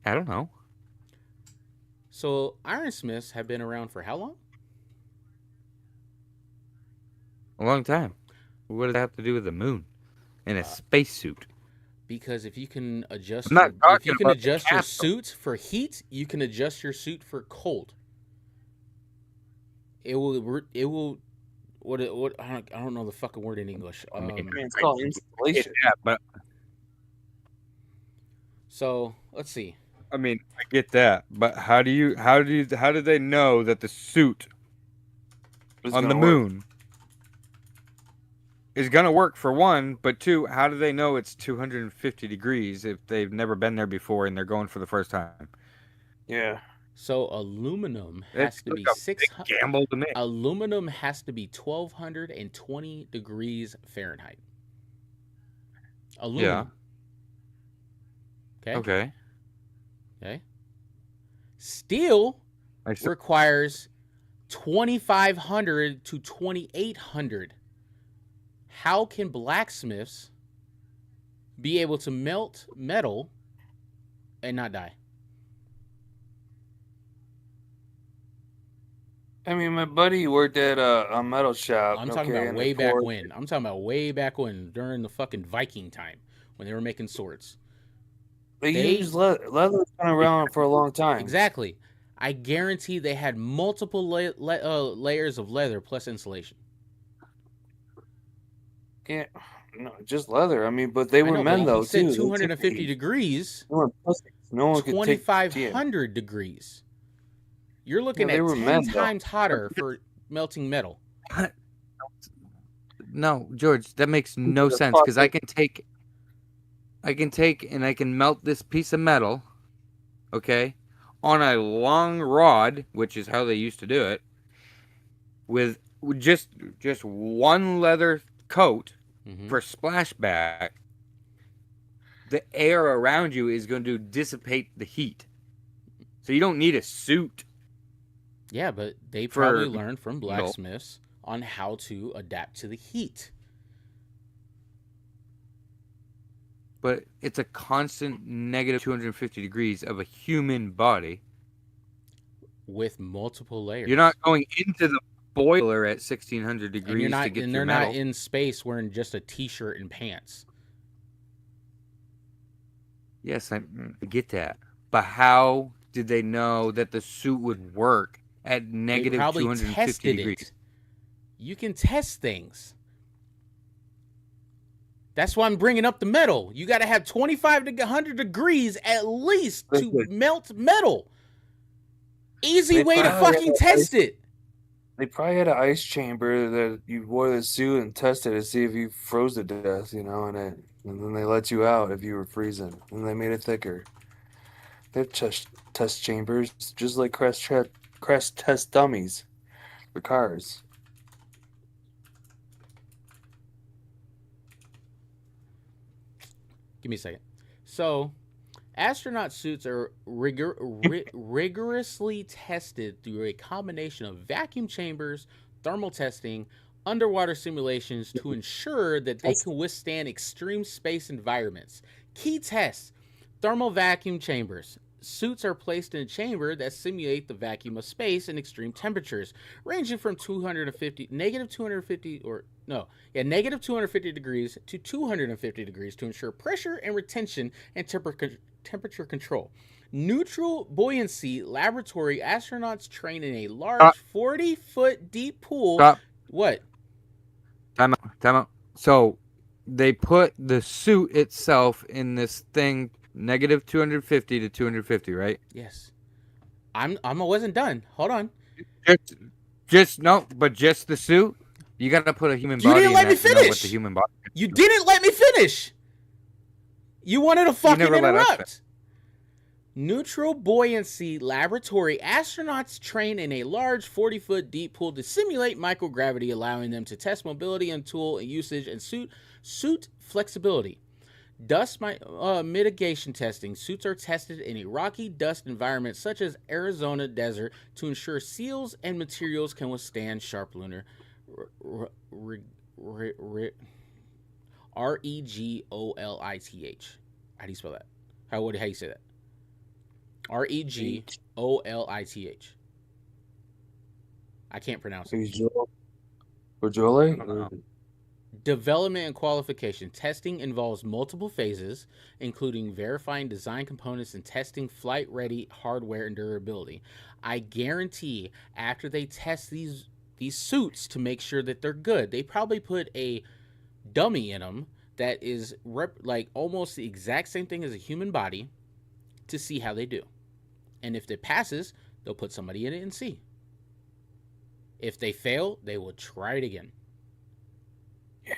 I don't know. So ironsmiths have been around for how long? A long time. What does that have to do with the moon and a spacesuit? Because if you can adjust, I'm not if talking you can about adjust the your capsule. suit for heat, you can adjust your suit for cold. It will. What? I don't know the fucking word in English. It's called installation. Yeah, but So let's see. I mean, I get that, but how do they know that the suit It's on the gonna work. moon is gonna work for one, but two, how do they know it's 250 degrees if they've never been there before and they're going for the first time? Yeah. So aluminum has It's to like be a big 600. gamble to me. Aluminum has to be 1220 degrees Fahrenheit. Aluminum. Yeah. Okay. Okay. Steel requires 2500 to 2800. How can blacksmiths be able to melt metal and not die? I mean, my buddy worked at a metal shop. I'm talking about way back when. I'm talking about way back when, during the fucking Viking time, when they were making swords. They used leather. Leather's been around for a long time. Exactly. I guarantee they had multiple layers of leather plus insulation. Yeah, no, just leather. I mean, but they were men though said too. 250 degrees. No one could take 2,500 degrees. You're looking at 10 times hotter for melting metal. No, George, that makes no sense because I can take and I can melt this piece of metal, okay, on a long rod, which is how they used to do it, with just one leather coat for splashback. The air around you is going to dissipate the heat, so you don't need a suit. Yeah, but they probably learned from blacksmiths on how to adapt to the heat. But it's a constant negative 250 degrees of a human body. With multiple layers. You're not going into the boiler at 1600 degrees to get and your they're metal. not in space wearing just a t-shirt and pants. Yes, I get that. But how did they know that the suit would work at negative 250 degrees? You can test things. That's why I'm bringing up the metal. You got to have 25 to 100 degrees at least to melt metal. Easy way to fucking test it. They probably had an ice chamber that you wore the suit and tested to see if you froze to death, and then they let you out if you were freezing, and they made it thicker. They have test chambers, just like crash test dummies for cars. Give me a second. So, astronaut suits are rigorously tested through a combination of vacuum chambers, thermal testing, underwater simulations to ensure that they can withstand extreme space environments. Key tests: Thermal vacuum chambers. Suits are placed in a chamber that simulate the vacuum of space in extreme temperatures, ranging from negative 250 degrees to 250 degrees to ensure pressure and retention and temperature control. Neutral buoyancy laboratory astronauts train in a large 40-foot deep pool. Stop. What? Time out. So they put the suit itself in this thing negative 250 to 250, right? Yes. I wasn't done. Hold on. Just the suit. You got to put a human body. You didn't let me to know finish. what the human body. You didn't let me finish. You wanted to fucking interrupt. Neutral buoyancy laboratory astronauts train in a large 40-foot deep pool to simulate microgravity, allowing them to test mobility and tool usage and suit flexibility. Dust mitigation testing. Suits are tested in a rocky dust environment such as Arizona desert to ensure seals and materials can withstand sharp lunar REGOLITH. How do you spell that? How you say that? REGOLITH. I can't pronounce it. Or Jolie? Development and qualification. Testing involves multiple phases, including verifying design components and testing flight-ready hardware and durability. I guarantee after they test these suits to make sure that they're good, they probably put a dummy in them that is like almost the exact same thing as a human body to see how they do. And if it passes, they'll put somebody in it and see. If they fail, they will try it again. Yeah.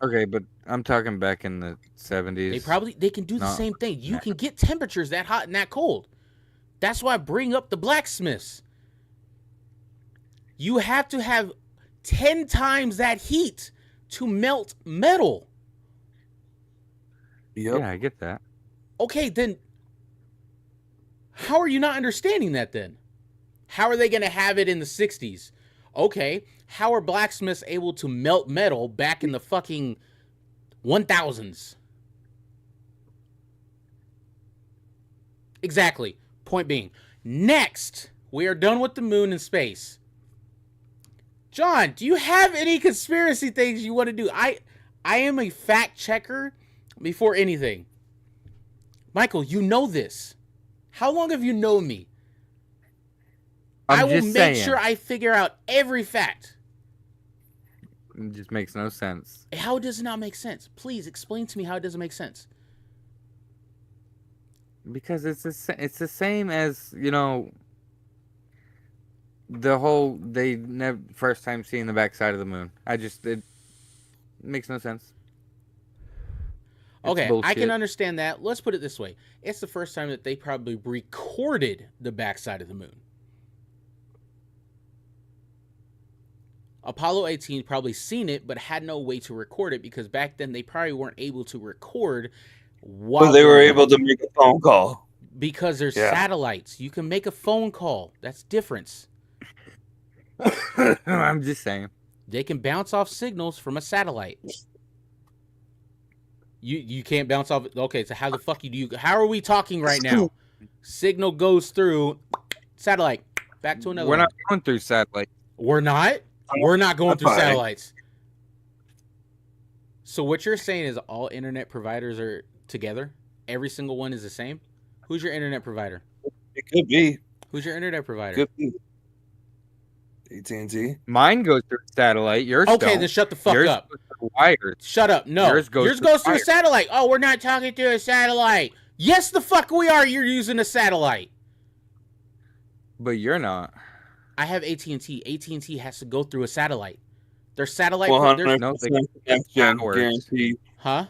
Okay, but I'm talking back in the 70s. They can do the same thing. You can get temperatures that hot and that cold. That's why I bring up the blacksmiths. You have to have 10 times that heat to melt metal. Yep. Yeah, I get that. Okay, then how are you not understanding that then? How are they going to have it in the 60s? Okay, how are blacksmiths able to melt metal back in the fucking 1000s? Exactly. Point being. Next, we are done with the moon and space. John, do you have any conspiracy things you want to do? I am a fact checker before anything. Michael, you know this. How long have you known me? I will make sure I figure out every fact. It just makes no sense. How does it not make sense? Please explain to me how it doesn't make sense. Because it's the same as, you know, the whole they never first time seeing the backside of the moon. It makes no sense. Okay, I can understand that. Let's put it this way. It's the first time that they probably recorded the backside of the moon. Apollo 18 probably seen it, but had no way to record it because back then they probably weren't able to record while they were able to make a phone call. Because there's satellites. You can make a phone call. That's difference. I'm just saying. They can bounce off signals from a satellite. You can't bounce off. Okay, so how the fuck do you? How are we talking right now? Signal goes through satellite. Back to another. We're not going through satellite. We're not. We're not going through satellites. So what you're saying is all internet providers are together? Every single one is the same? Who's your internet provider? It could be. Who's your internet provider? Could be. AT&T. Mine goes through satellite. Yours okay, don't. Then shut the fuck Yours up. Goes through wires. Shut up. No. Yours goes through a satellite. Oh, we're not talking through a satellite. Yes, the fuck we are. You're using a satellite. But you're not. I have AT&T. AT&T has to go through a satellite. There's satellite. 100% no, they towers. guaranteed. Huh?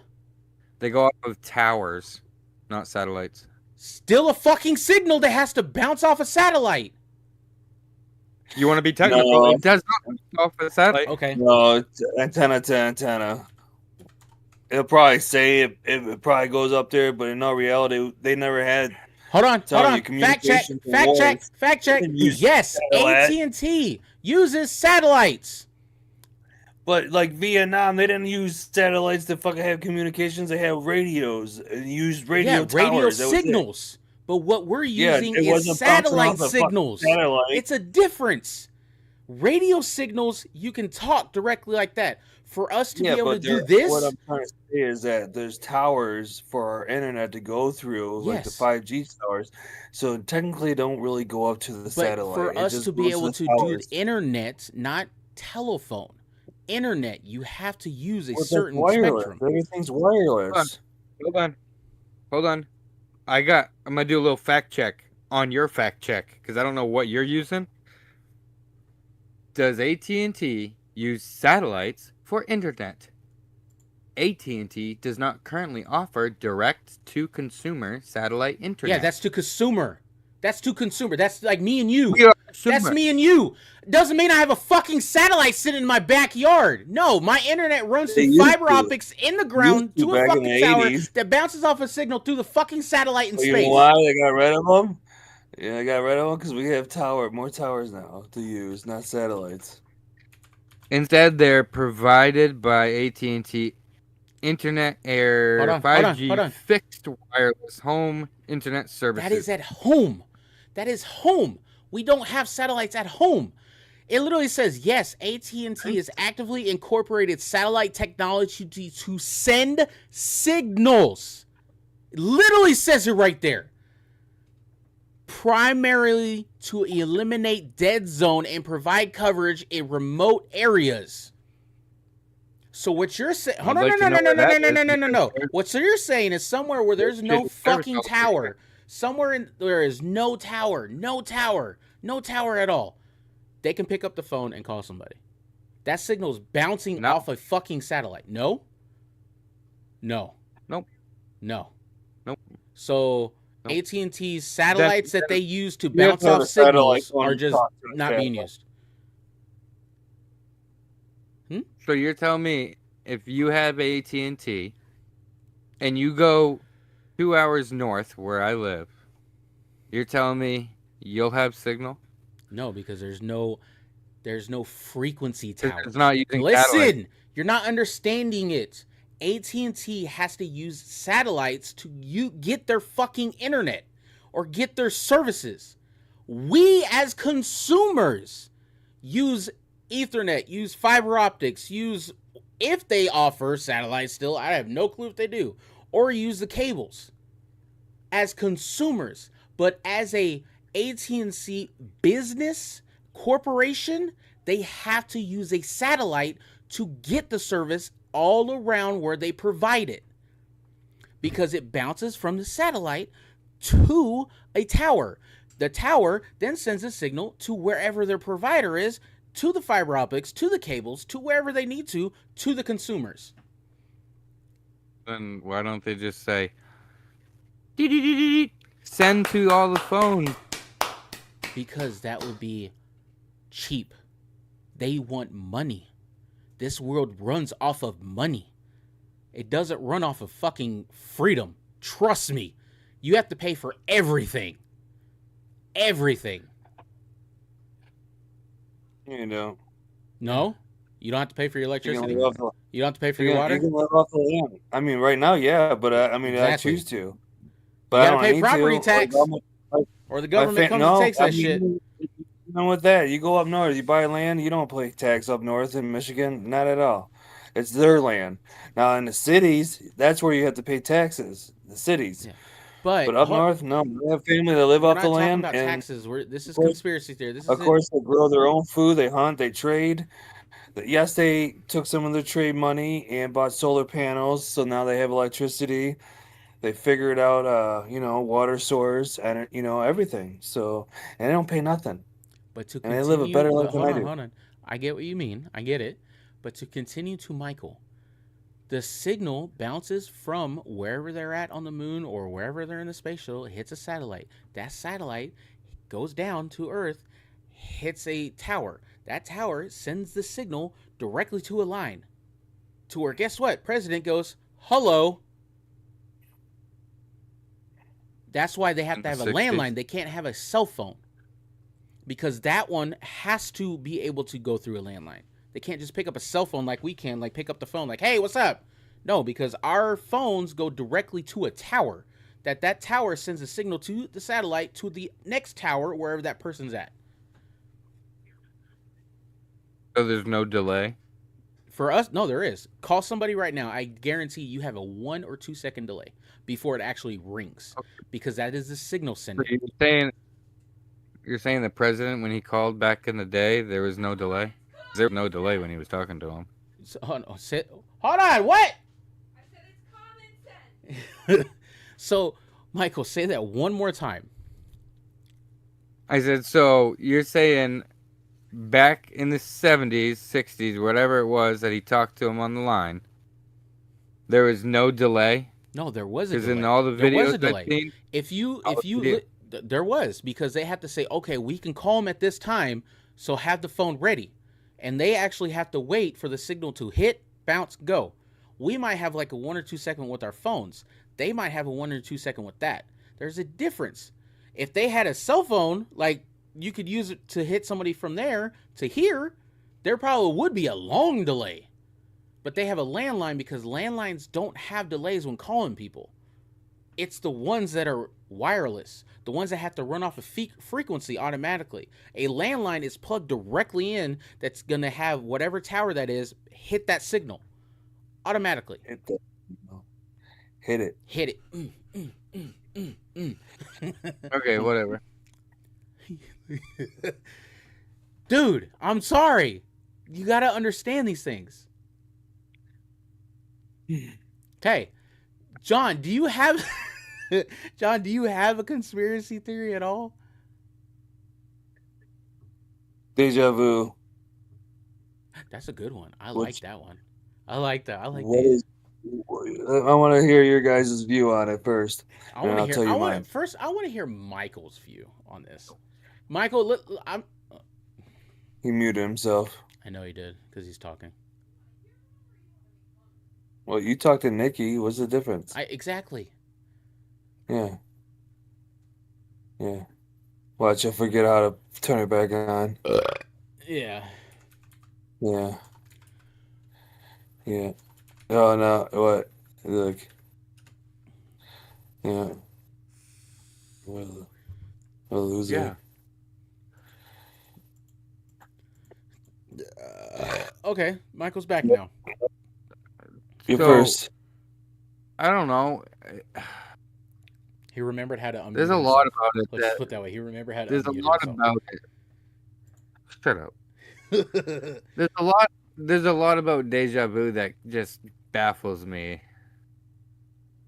They go off of towers, not satellites. Still a fucking signal that has to bounce off a satellite. You want to be technical? No. It does not bounce off a satellite. Okay. No, it's antenna to antenna. It'll probably say it probably goes up there, but in all reality, they never had. Hold on. Fact check. Yes, AT&T uses satellites. But like Vietnam, they didn't use satellites to fucking have communications. They had radios and used radio towers. Radio That was it. signals. But what we're Yeah, using it is wasn't bouncing satellite off a fucking signals. satellite. It's a difference. Radio signals, you can talk directly like that. For us to be able to do this, what I'm trying to say is that there's towers for our internet to go through, like the 5G towers. So technically, don't really go up to the satellite. For us to be able to do internet, not telephone, internet, you have to use a certain spectrum. Everything's wireless. Hold on. I'm gonna do a little fact check on your fact check because I don't know what you're using. Does AT&T use satellites for internet? AT&T does not currently offer direct-to-consumer satellite internet. Yeah, that's to consumer. That's to consumer. That's like me and you. That's me and you. Doesn't mean I have a fucking satellite sitting in my backyard. No, my internet runs through fiber optics in the ground to a fucking tower that bounces off a signal through the fucking satellite in space. You know why they got rid of them? Yeah, I got rid of them because we have more towers now to use, not satellites. Instead, they're provided by AT&T Internet Air 5G fixed wireless home internet services. That is at home. That is home. We don't have satellites at home. It literally says, yes, AT&T has actively incorporated satellite technology to send signals. It literally says it right there. Primarily to eliminate dead zone and provide coverage in remote areas. So what you're saying? No. What you're saying is somewhere where there's no fucking tower. There is no tower at all. They can pick up the phone and call somebody. That signal is bouncing off a fucking satellite. No. So AT&T's satellites that they use to bounce off signals are just not being used. So you're telling me if you have AT&T and you go 2 hours north where I live, you're telling me you'll have signal? No, because there's no frequency tower. It's not using Listen, satellite. You're not understanding it. AT&T has to use satellites to get their fucking internet or get their services. We as consumers use Ethernet, use fiber optics, if they offer satellites still, I have no clue if they do, or use the cables as consumers. But as a AT&T business corporation, they have to use a satellite to get the service all around where they provide it, because it bounces from the satellite to a tower. The tower then sends a signal to wherever their provider is, to the fiber optics, to the cables, to wherever they need to the consumers. Then why don't they just say, send to all the phones? Because that would be cheap. They want money. This world runs off of money. It doesn't run off of fucking freedom. Trust me. You have to pay for everything. Everything. You don't. No? You don't have to pay for your electricity? You don't have to pay for your water? You can live off the land. I mean, right now, yeah, but I choose to. But you gotta pay property tax. Or the government comes and takes that shit. Even with that, you go up north, you buy land, you don't pay tax up north in Michigan, not at all. It's their land. Now in the cities, that's where you have to pay taxes. The cities. Yeah. But up north, no. We have family that live off the land. About taxes. This is conspiracy theory. Of course, they grow their own food. They hunt. They trade. Yes, they took some of their trade money and bought solar panels, so now they have electricity. They figured out, water source and everything. So, and they don't pay nothing. But to continue, and they live a better life than I do. Hold on. I get what you mean. I get it. But to continue to Michael, the signal bounces from wherever they're at on the moon or wherever they're in the space shuttle, hits a satellite. That satellite goes down to Earth, hits a tower. That tower sends the signal directly to a line. To where, guess what? President goes, hello. That's why they have to have a landline. They can't have a cell phone. Because that one has to be able to go through a landline. They can't just pick up a cell phone like we can, like pick up the phone, like, hey, what's up? No, because our phones go directly to a tower. That tower sends a signal to the satellite to the next tower, wherever that person's at. So there's no delay? For us, no, there is. Call somebody right now. I guarantee you have a 1 or 2 second delay before it actually rings, because that is the signal sending. You're saying the president, when he called back in the day, there was no delay? There was no delay when he was talking to him. So, hold on, what? I said it's common sense. So, Michael, say that one more time. I said, so you're saying back in the 70s, 60s, whatever it was that he talked to him on the line, there was no delay? No, there was a delay. Because in all the videos I've seen, there was, because they have to say, okay, we can call him at this time, so have the phone ready. And they actually have to wait for the signal to hit, bounce, go. We might have like a 1 or 2 second with our phones. They might have a 1 or 2 second with that. There's a difference. If they had a cell phone, like you could use it to hit somebody from there to here, there probably would be a long delay. But they have a landline, because landlines don't have delays when calling people. It's the ones that are wireless, the ones that have to run off a frequency automatically. A landline is plugged directly in, that's going to have whatever tower that is hit that signal automatically. Hit it. Hit it. okay, whatever. Dude, I'm sorry. You got to understand these things. Okay. John, do you have a conspiracy theory at all? Deja vu. That's a good one. I like that one. I like that. I like what that. Is, I want to hear your guys' view on it first. I want to hear Michael's view on this. Michael, he muted himself. I know he did, because he's talking. Well, you talked to Nikki. What's the difference? Exactly. Yeah. Watch, you'll forget how to turn it back on. Yeah. Oh, no. What? Look. Yeah. We'll lose it. Okay. Michael's back now. You first. I don't know. He remembered how to unmute There's a lot about it. Let's put it that way. He remembered how to There's unmute a lot himself. about it. Shut up. There's a lot about deja vu that just baffles me.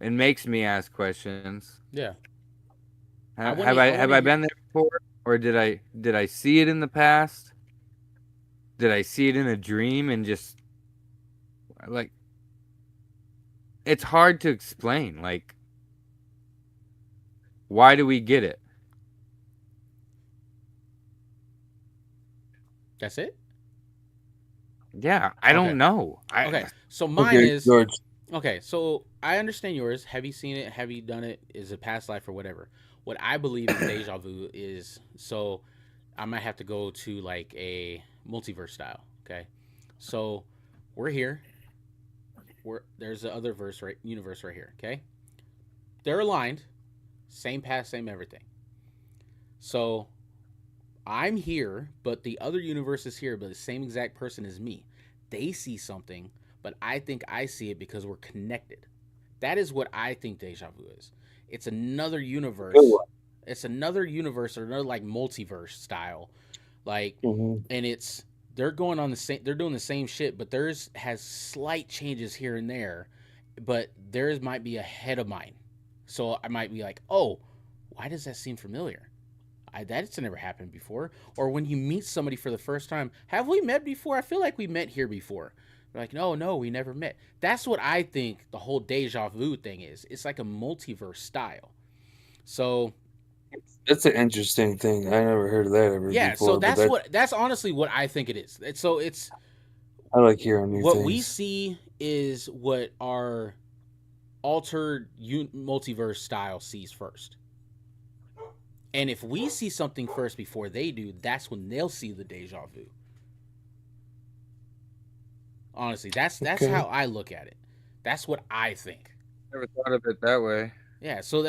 It makes me ask questions. Yeah. Have I been there before, or did I see it in the past? Did I see it in a dream and just like? It's hard to explain. Like, why do we get it? That's it? Yeah, I don't know. Okay, so mine is George. Okay, so I understand yours. Have you seen it? Have you done it? Is it past life or whatever? What I believe in deja vu is, so I might have to go to like a multiverse style. Okay, so we're here. There's the other universe right here. Okay, they're aligned, same past, same everything. So I'm here, but the other universe is here, but the same exact person as me. They see something, but I think I see it because we're connected. That is what I think deja vu is. It's another universe. It's another universe, or another like multiverse style. Like, and they're going on the same, they're doing the same shit, but theirs has slight changes here and there, but theirs might be ahead of mine. So I might be like, oh, why does that seem familiar? That's never happened before. Or when you meet somebody for the first time, have we met before? I feel like we met here before. They're like, no, we never met. That's what I think the whole deja vu thing is. It's like a multiverse style. So that's an interesting thing. I never heard of that ever before. So that's honestly what I think it is. I like hearing new things. What we see is what our altered multiverse style sees first. And if we see something first before they do, that's when they'll see the deja vu. Honestly, that's how I look at it. That's what I think. Never thought of it that way. Yeah, so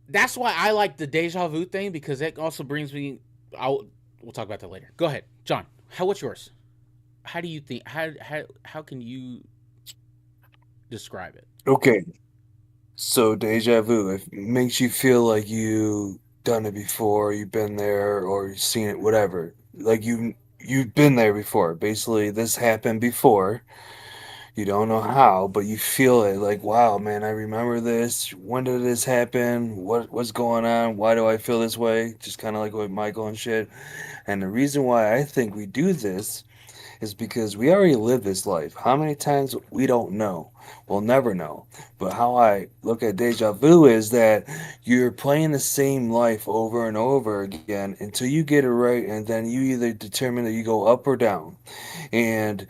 that's why I like the deja vu thing, because it also brings me. We'll talk about that later. Go ahead, John. What's yours? How do you think? How can you describe it? Okay. So deja vu, it makes you feel like you done it before, you've been there, or you've seen it, whatever. Like you've been there before. Basically, this happened before. You don't know how, but you feel it. Like, wow, man, I remember this. When did this happen? What's going on? Why do I feel this way? Just kind of like with Michael and shit. And the reason why I think we do this is because we already lived this life. How many times we don't know. We'll never know. But how I look at deja vu is that you're playing the same life over and over again until you get it right, and then you either determine that you go up or down. And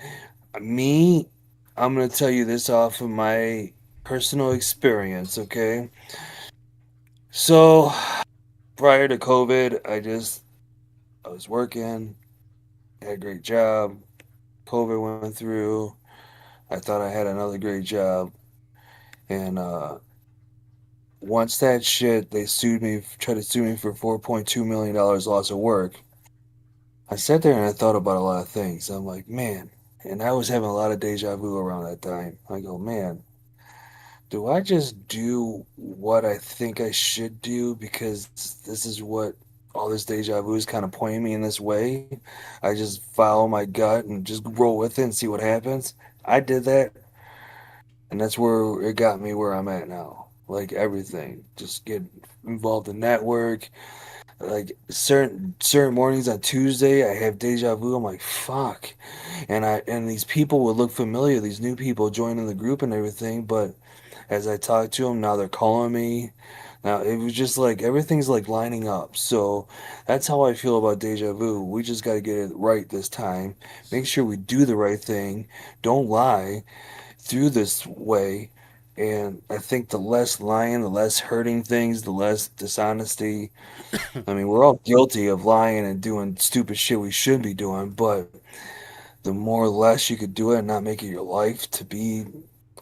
me, I'm gonna tell you this off of my personal experience, okay? So prior to COVID, I was working, had a great job. COVID went through. I thought I had another great job, and once that shit, they tried to sue me for $4.2 million loss of work. I sat there and I thought about a lot of things. I'm like, man, and I was having a lot of deja vu around that time. I go, man, do I just do what I think I should do because this is what all this deja vu is kind of pointing me in this way? I just follow my gut and just roll with it and see what happens. I did that, and that's where it got me where I'm at now. Like everything, just get involved in network. Like certain mornings on Tuesday, I have deja vu. I'm like, fuck, and these people would look familiar. These new people joining the group and everything, but as I talk to them now, they're calling me. Now it was just like everything's like lining up. So that's how I feel about deja vu. We just got to get it right this time. Make sure we do the right thing. Don't lie through this way. And I think the less lying, the less hurting things, the less dishonesty. I mean, we're all guilty of lying and doing stupid shit we should be doing, but the more or less you could do it and not make it your life to be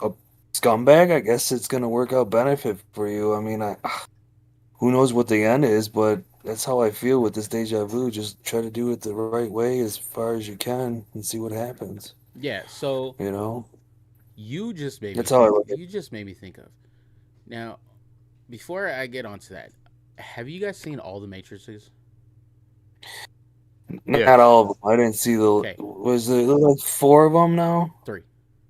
a scumbag, I guess it's going to work out benefit for you. I mean, who knows what the end is, but that's how I feel with this deja vu. Just try to do it the right way as far as you can and see what happens. Yeah. So You know, you just made me that's how I look at you just made me think of now. Before I get onto that, have you guys seen all the Matrices? it. Not all of them. I didn't see the. Okay. Was there like four of them now? 3.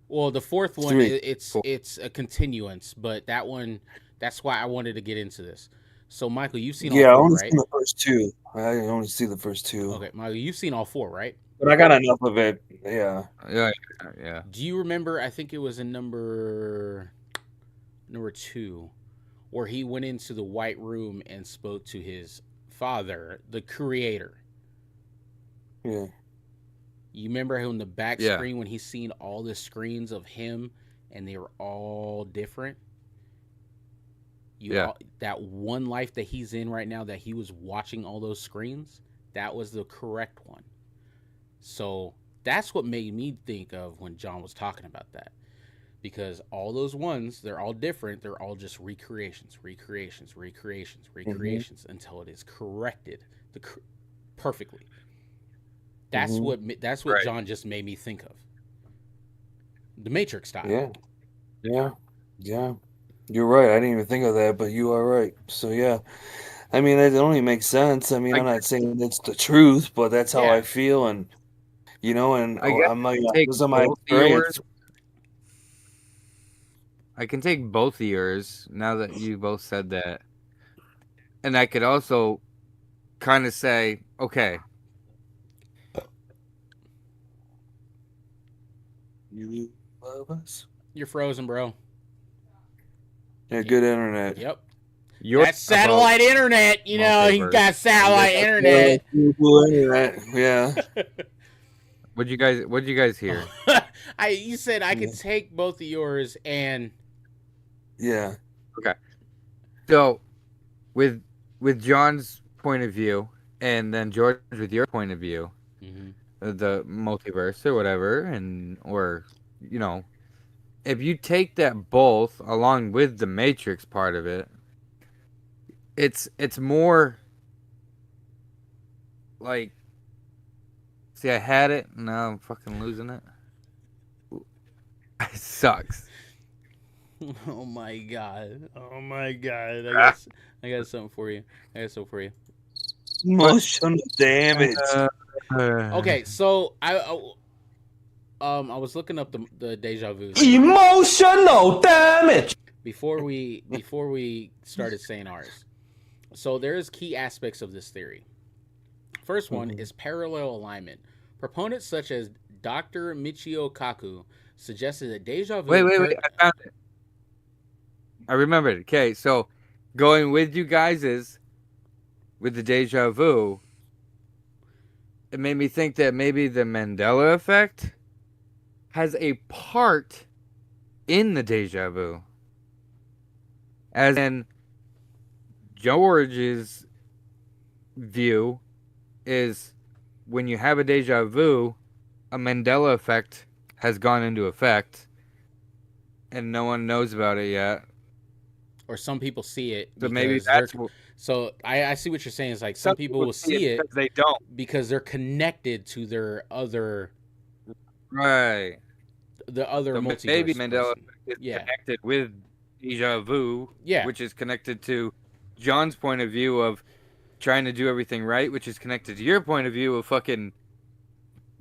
Well, the fourth one, Three. it's a continuance, but that one, that's why I wanted to get into this. So, Michael, you've seen Yeah, I all 4, only right? seen the first two. I only see the first two. Okay, Michael, you've seen all 4, right? But I got enough of it. Yeah. Yeah. Do you remember? I think it was in number 2, where he went into the White Room and spoke to his father, the creator. Yeah. You remember him on the back Yeah. screen when he's seen all the screens of him and they were all different? That one life that he's in right now, that he was watching all those screens, that was the correct one. So that's what made me think of when John was talking about that. Because all those ones, they're all different. They're all just recreations until it is corrected perfectly. That's what Right. John just made me think of. The Matrix style. Yeah. You're right. I didn't even think of that, but you are right. So yeah, I mean it only makes sense. I mean, I'm not saying it's the truth, but that's how I feel, and and I guess I'm like, take this is my both experience. I can take both of yours now that you both said that. And I could also kind of say, okay, You love us. You're frozen, bro. Yeah, good internet. Yep. you're That's satellite internet. You know, you got satellite internet. Yeah. What'd you guys hear? You said I could take both of yours and Yeah. Okay. So with John's point of view and then George with your point of view, the multiverse or whatever, or if you take that both along with the Matrix part of it, it's more like, see, I had it, now I'm fucking losing it. It sucks. Oh my god! Oh my god! I got something for you. Emotional damage. Okay, so I was looking up the deja vu Emotional damage. before we started saying ours. So there's key aspects of this theory. First one is parallel alignment. Proponents such as Dr. Michio Kaku suggested that deja vu. Wait! I found it. I remembered. Okay, so going with you guys with the deja vu, it made me think that maybe the Mandela effect has a part in the deja vu. As in, George's view is when you have a deja vu, a Mandela effect has gone into effect, and no one knows about it yet. Or some people see it. So maybe that's so I see what you're saying. Is like some people will see it because they don't, because they're connected to their other right. The other multiverse. Maybe Mandela is connected with deja vu, which is connected to John's point of view of trying to do everything right, which is connected to your point of view of fucking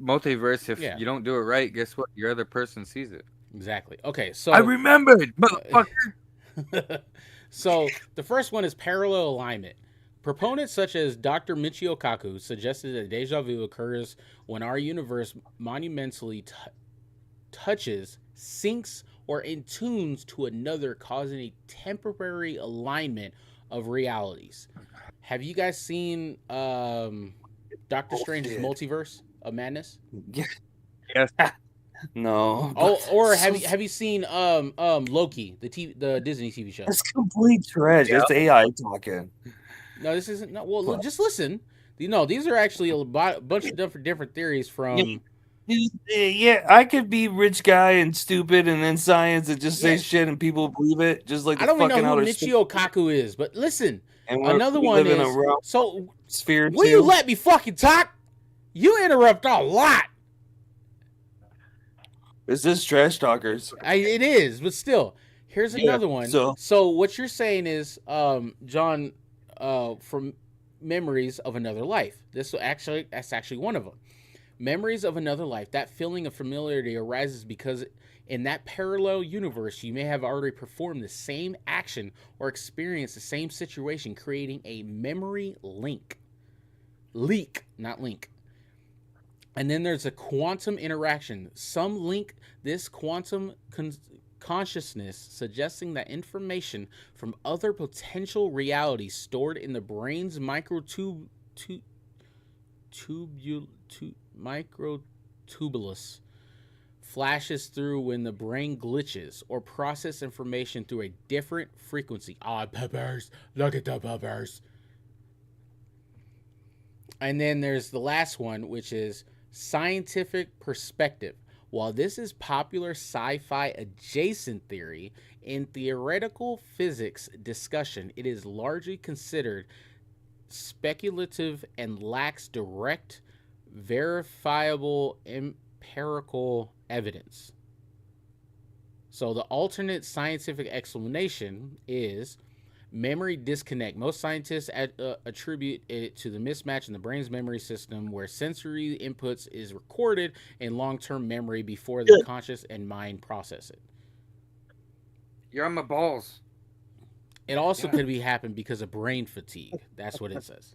multiverse. If you don't do it right, guess what? Your other person sees it. Exactly. Okay, so I remembered, motherfucker. So the first one is parallel alignment. Proponents such as Dr. Michio Kaku suggested that deja vu occurs when our universe monumentally touches, syncs, or intunes to another, causing a temporary alignment of realities. Have you guys seen Doctor Strange's Multiverse of Madness? Yes. No. Oh, or have you seen Loki, the Disney TV show? It's complete trash. It's AI talking. No, this isn't. No, well, just listen. These are actually a bunch of different theories from. Yeah, I could be rich guy and stupid, and then science and just say shit and people believe it. Just like I don't even know who Michio Kaku is, but listen. And another one is so. Sphere will you let me fucking talk? You interrupt a lot. Is this trash talkers? It is, but still, here's another one. So what you're saying is, John, from memories of another life. That's actually one of them. Memories of another life. That feeling of familiarity arises because in that parallel universe, you may have already performed the same action or experienced the same situation, creating a memory leak, not link. And then there's a quantum interaction. Some link this quantum consciousness, suggesting that information from other potential realities stored in the brain's microtubulus flashes through when the brain glitches or process information through a different frequency. Peppers, look at the peppers. And then there's the last one, which is scientific perspective. While this is popular sci-fi adjacent theory, in theoretical physics discussion, it is largely considered speculative and lacks direct, verifiable, empirical evidence. So the alternate scientific explanation is memory disconnect. Most scientists attribute it to the mismatch in the brain's memory system where sensory inputs is recorded in long-term memory before the conscious and mind process it. You're on my balls. It also could be happen because of brain fatigue. That's what it says.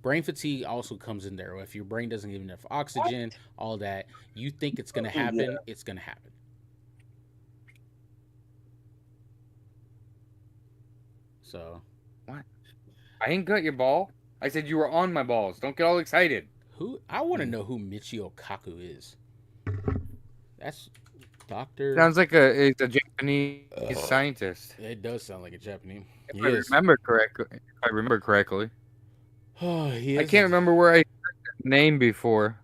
Brain fatigue also comes in there. If your brain doesn't get enough oxygen, all that, you think it's going to happen, it's going to happen. So, what? I ain't got your ball. I said you were on my balls. Don't get all excited. I want to know who Michio Kaku is. That's Dr. Sounds like a Japanese scientist. It does sound like a Japanese. If I remember correctly. Oh, he is. I can't remember where I heard his name before.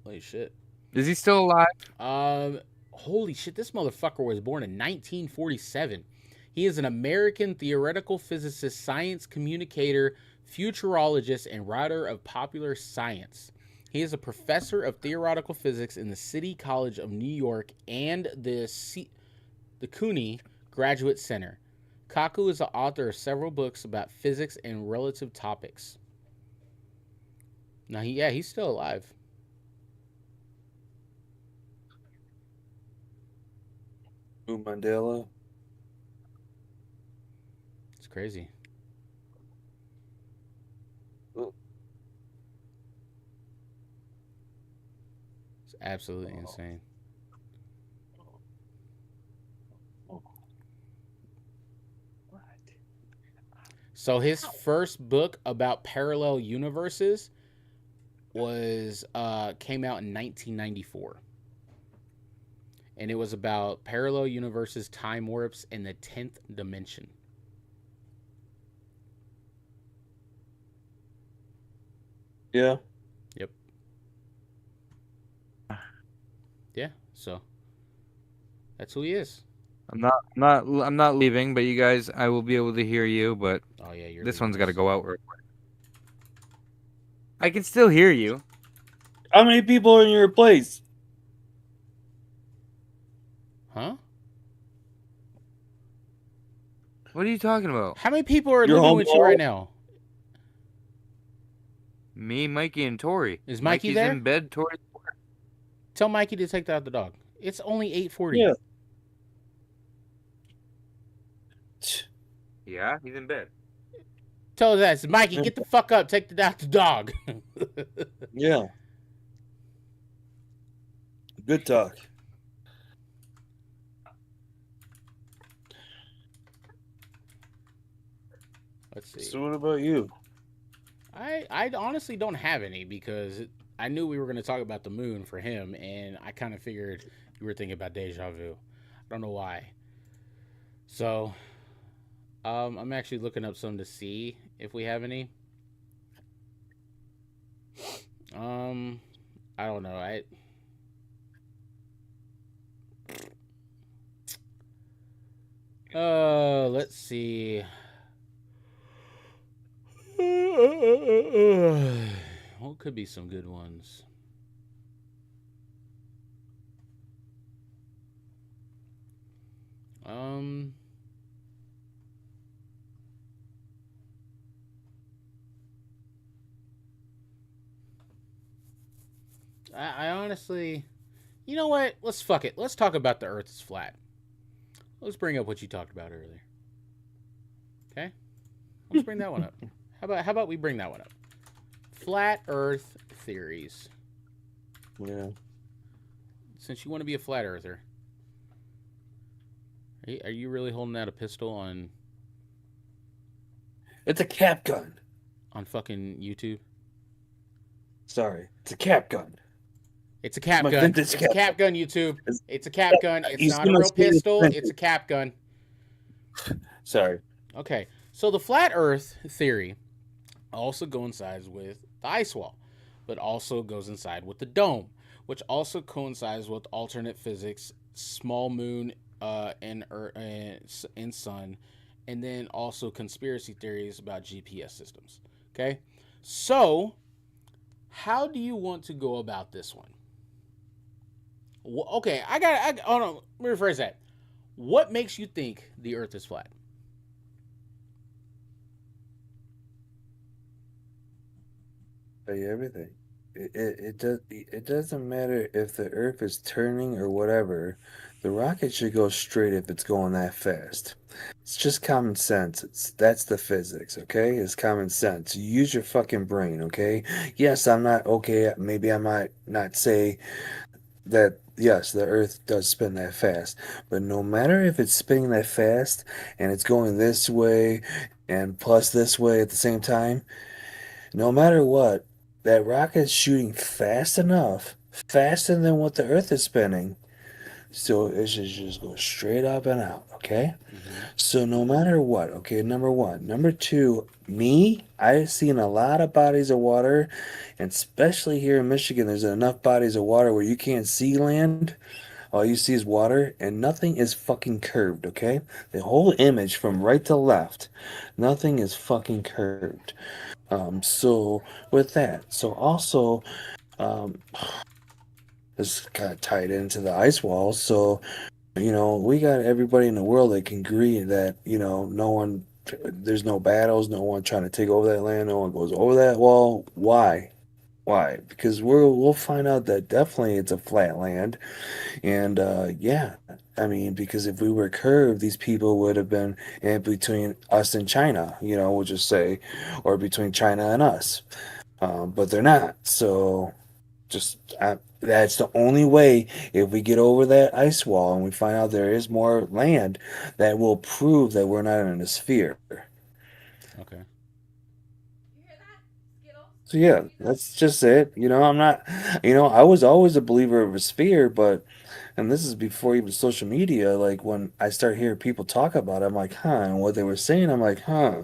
Holy shit. Is he still alive? Holy shit, this motherfucker was born in 1947. He is an American theoretical physicist, science communicator, futurologist, and writer of popular science. He is a professor of theoretical physics in the City College of New York and the CUNY Graduate Center. Kaku is the author of several books about physics and relative topics. Now, he's still alive. Mandela. It's crazy. It's absolutely insane. So his first book about parallel universes was came out in 1994. And it was about parallel universes, time warps, and the 10th dimension. Yeah. Yep. Yeah, so that's who he is. I'm not leaving, but you guys, I will be able to hear you, but this one's got to go out real quick. I can still hear you. How many people are in your place? Huh? What are you talking about? How many people are living with you right now? Me, Mikey, and Tori. Is Mikey Mikey's there? in bed. Tori's. Tell Mikey to take out the dog. It's only 8:40. Yeah. Yeah, he's in bed. Tell his ass, Mikey, get the fuck up, take out the dog. Yeah. Good talk. Let's see. So what about you? I honestly don't have any because I knew we were going to talk about the moon for him, and I kind of figured you were thinking about deja vu. I don't know why. So, I'm actually looking up some to see if we have any. I don't know. Let's see. What could be some good ones? I honestly, you know what? Let's fuck it. Let's talk about the Earth is flat. Let's bring up what you talked about earlier. Okay, let's bring that one up. How about we bring that one up? Flat Earth theories. Yeah. Since you want to be a flat earther, are you really holding out a pistol on? It's a cap gun. On fucking YouTube. Sorry, it's a cap gun. It's a cap gun. It's a cap gun, YouTube. It's a cap gun. It's not a real pistol. It's a cap gun. Sorry. Okay, so the flat Earth theory also coincides with the ice wall, but also goes inside with the dome, which also coincides with alternate physics, small moon, and sun, and then also conspiracy theories about GPS systems. Okay, so how do you want to go about this one? Okay, hold on. Let me rephrase that. What makes you think the Earth is flat? Tell you everything. It doesn't matter if the Earth is turning or whatever. The rocket should go straight if it's going that fast. It's just common sense. That's the physics, okay? It's common sense. You use your fucking brain, okay? Yes, I'm not okay. Maybe I might not say that yes, the Earth does spin that fast, but no matter if it's spinning that fast and it's going this way and plus this way at the same time, no matter what, that rocket's shooting fast enough, faster than what the Earth is spinning, So it should just go straight up and out, okay? Mm-hmm. So no matter what, okay, number one. Number two, me, I've seen a lot of bodies of water, and especially here in Michigan, there's enough bodies of water where you can't see land. All you see is water, and nothing is fucking curved, okay? The whole image from right to left, nothing is fucking curved. So with that, so also, um, this is kind of tied into the ice walls. So we got everybody in the world that can agree that no one, there's no battles, no one trying to take over that land, no one goes over that wall. Why? Why? Because we'll find out that definitely it's a flat land, and yeah, I mean, because if we were curved, these people would have been in between us and China, we'll just say, or between China and us, but they're not. So that's the only way. If we get over that ice wall and we find out there is more land, that will prove that we're not in a sphere. Okay. You hear that? Skittles? So yeah, that's just it. I'm not. I was always a believer of a sphere, but and this is before even social media. Like when I start hearing people talk about it, I'm like, huh, and what they were saying, I'm like, huh.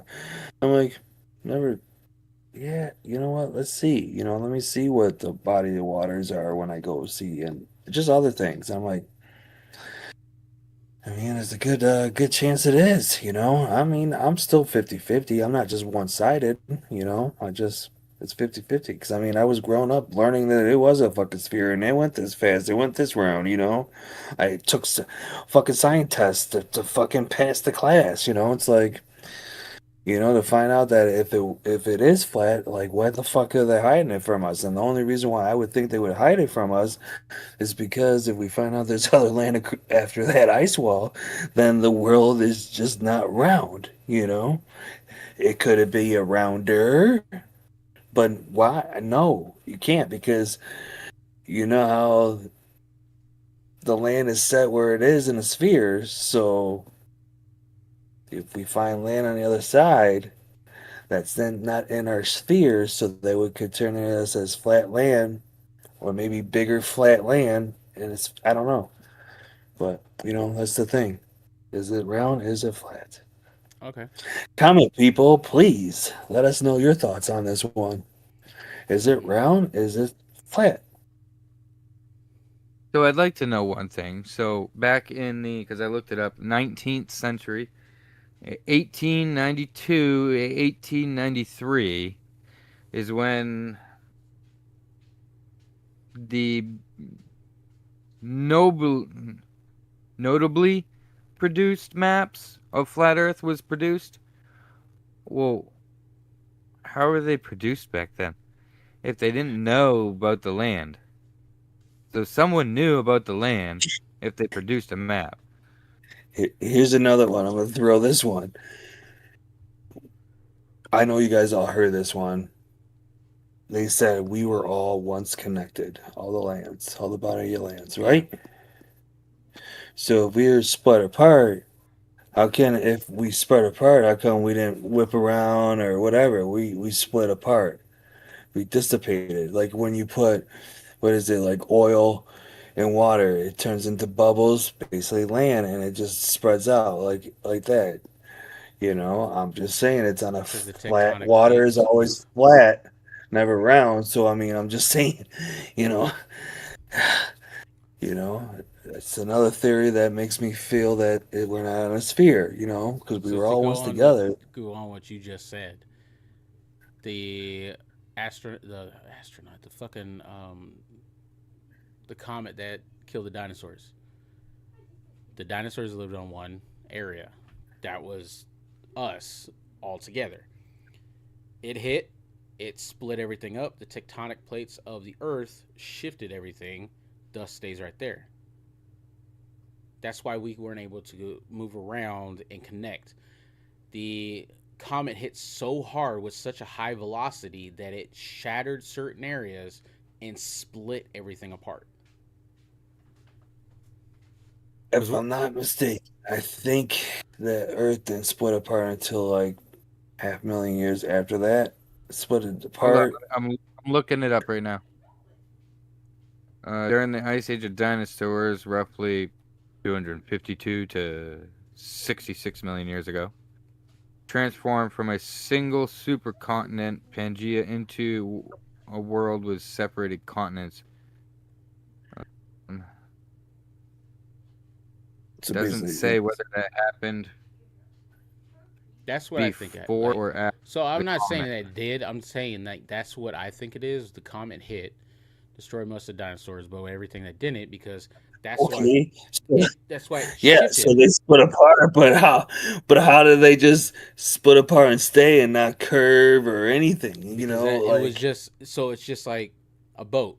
I'm like, never. Yeah, you know what? Let's see. Let me see what the body of waters are when I go see, and just other things. I'm like, I mean, there's a good chance it is, I mean, I'm still 50-50. I'm not just one-sided, I just it's 50-50 because I mean, I was growing up learning that it was a fucking sphere and it went this fast, it went this round. I took fucking science tests to fucking pass the class, it's like, to find out that if it is flat, like why the fuck are they hiding it from us? And the only reason why I would think they would hide it from us is because if we find out there's other land after that ice wall, then the world is just not round. It could be a rounder, but why? No, you can't because you know how the land is set where it is in a sphere. So if we find land on the other side that's then not in our sphere, so they would could turn it as flat land or maybe bigger flat land, and it's I don't know. But that's the thing. Is it round? Is it flat? Okay. Comment, people, please. Let us know your thoughts on this one. Is it round? Is it flat? So I'd like to know one thing. So back in because I looked it up, 19th century, 1892, 1893 is when the noble, notably produced maps of flat Earth was produced. Well, how were they produced back then if they didn't know about the land? So someone knew about the land if they produced a map. Here's another one. I'm going to throw this one. I know you guys all heard this one. They said we were all once connected. All the lands, all the boundary lands, right? So if we were split apart, if we spread apart, how come we didn't whip around or whatever? We split apart. We dissipated. Like when you put, what is it, like oil and water, it turns into bubbles, basically land, and it just spreads out like that. I'm just saying it's on a Because the flat. tectonic Water is plates. always flat, never round. So I mean, I'm just saying, you know, you know, it's another theory that makes me feel that we're not in a sphere. Because we So were to all go once on what together. what you just said, the astronaut, the fucking the comet that killed the dinosaurs. The dinosaurs lived on one area. That was us all together. It hit, it split everything up. The tectonic plates of the Earth shifted everything, thus stays right there. That's why we weren't able to move around and connect. The comet hit so hard with such a high velocity that it shattered certain areas and split everything apart. Because If I'm not mistaken, I think the Earth didn't split apart until like half million years after that. Split it Hold on, apart. I'm looking it up right now. During the Ice Age of dinosaurs, roughly 252 to 66 million years ago, transformed from a single supercontinent, Pangea, into a world with separated continents. So doesn't say whether that happened. That's what I think. Before or after. So I'm not saying that it did. I'm saying that that's what I think it is. The comet hit, destroyed most of the dinosaurs, but everything that didn't, because that's why. That's why. Yeah. So they split apart, but how did they just split apart and stay and not curve or anything? You know, it was just so it's just like a boat.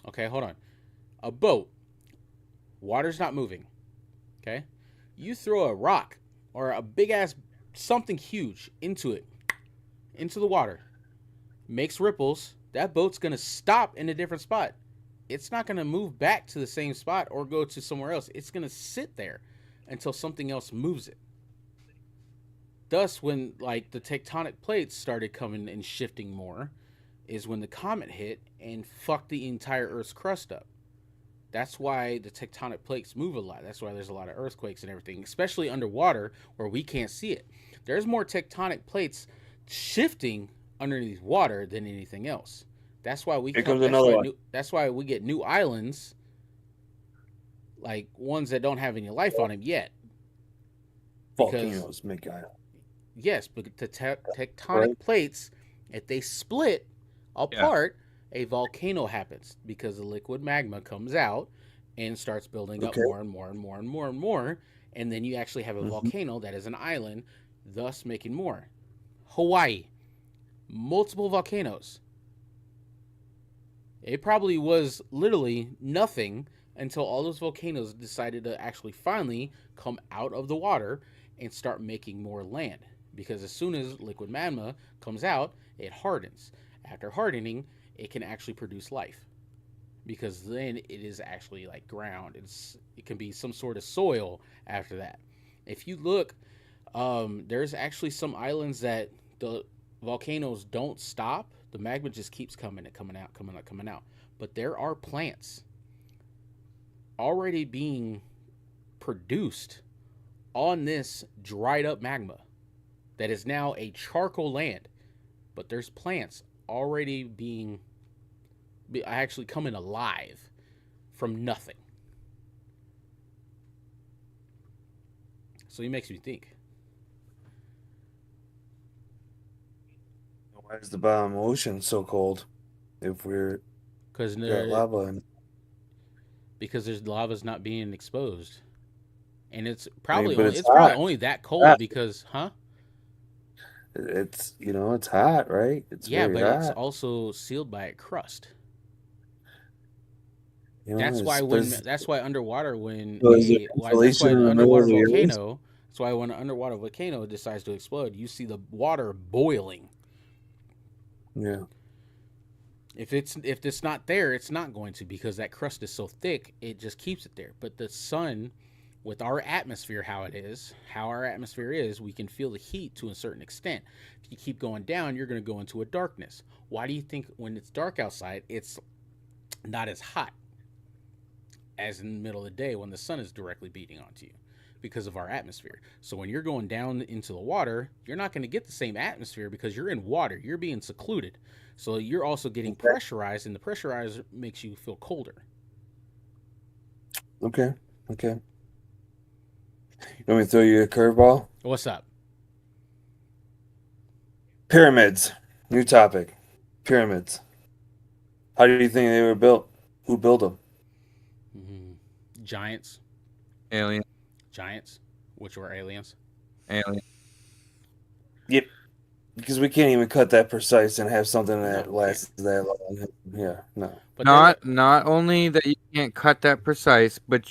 Okay, hold on. A boat. Water's not moving. Okay, you throw a rock or a big ass something huge into the water, makes ripples. That boat's gonna stop in a different spot. It's not gonna move back to the same spot or go to somewhere else. It's gonna sit there until something else moves it. Thus, when like the tectonic plates started coming and shifting more, is when the comet hit and fucked the entire Earth's crust up. That's why the tectonic plates move a lot. That's why there's a lot of earthquakes and everything, especially underwater where we can't see it. There's more tectonic plates shifting underneath water than anything else. That's why that's why we get new islands, like ones that don't have any life on them yet. Volcanoes make islands. Yes, but the tectonic plates, if they split apart, a volcano happens because the liquid magma comes out and starts building up more and more and more and more and more. And then you actually have a volcano that is an island, thus making more. Hawaii, multiple volcanoes. It probably was literally nothing until all those volcanoes decided to actually finally come out of the water and start making more land. Because as soon as liquid magma comes out, it hardens. After hardening, it can actually produce life, because then it is actually like ground. It can be some sort of soil after that. If you look, there's actually some islands that the volcanoes don't stop. The magma just keeps coming out. But there are plants already being produced on this dried up magma that is now a charcoal land. But there's plants already actually coming alive from nothing. So it makes me think. Why is the bottom ocean so cold? If we're because lava and because there's lava's not being exposed, and it's probably probably only that cold because it's it's hot, right? It's very hot. It's also sealed by a crust. That's why underwater when an underwater volcano decides to explode, you see the water boiling. Yeah. If it's not there, it's not going to, because that crust is so thick, it just keeps it there. But the sun, with our atmosphere, how our atmosphere is, we can feel the heat to a certain extent. If you keep going down, you're going to go into a darkness. Why do you think when it's dark outside, it's not as hot as in the middle of the day when the sun is directly beating onto you? Because of our atmosphere. So when you're going down into the water, you're not going to get the same atmosphere because you're in water. You're being secluded. So you're also getting pressurized, and the pressurizer makes you feel colder. Okay. You want me to throw you a curveball? What's up? Pyramids. New topic. Pyramids. How do you think they were built? Who built them? Giants. Aliens. Giants, which were aliens. Aliens. Yep. Because we can't even cut that precise and have something that lasts that long. Yeah, no. But not only that you can't cut that precise, but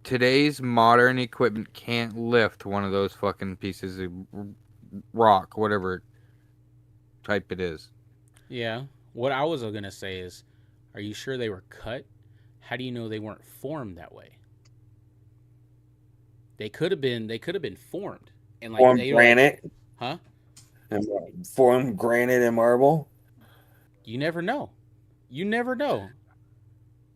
today's modern equipment can't lift one of those fucking pieces of rock, whatever type it is. Yeah. What I was gonna say is, are you sure they were cut? How do you know they weren't formed that way? They could have been formed and like formed granite, huh? And formed granite and marble. You never know.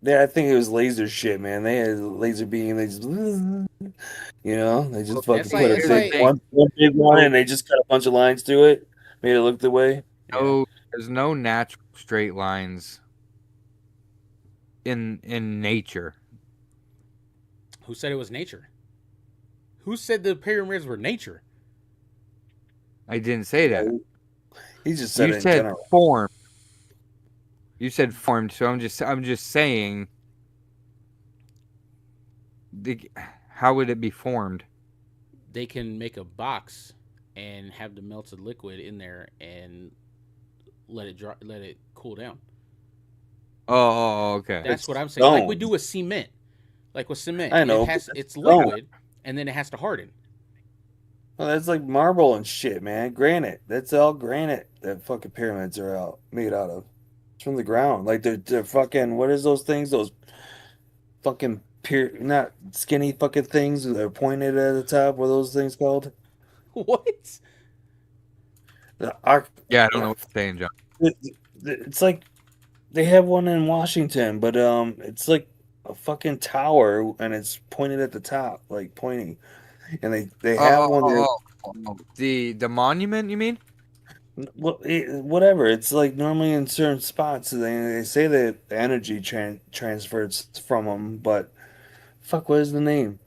I think it was laser shit, man. They had laser beam. They just, they just fucking put one big one, and they just cut a bunch of lines through it, made it look the way. No, there's no natural straight lines in nature. Who said it was nature? Who said the pyramids were nature? I didn't say that. He just said you it said in general. form. You said formed, so I'm just saying. How would it be formed? They can make a box and have the melted liquid in there and let it cool down. Oh, okay. That's what I'm saying. Like we do with cement. Like with cement, I know, it's liquid and then it has to harden. Well, that's like marble and shit, man. Granite. That's all granite that fucking pyramids are made out of. It's from the ground. Like they're fucking, what is those things? Those fucking not skinny fucking things that are pointed at the top. What are those things called? What? Yeah, I don't know what you're saying, John. It's like they have one in Washington, but it's like a fucking tower and it's pointed at the top, like pointing. And they have one there. The monument, you mean? Well, whatever. It's like normally in certain spots, they say that the energy transfers from them, but fuck, what is the name?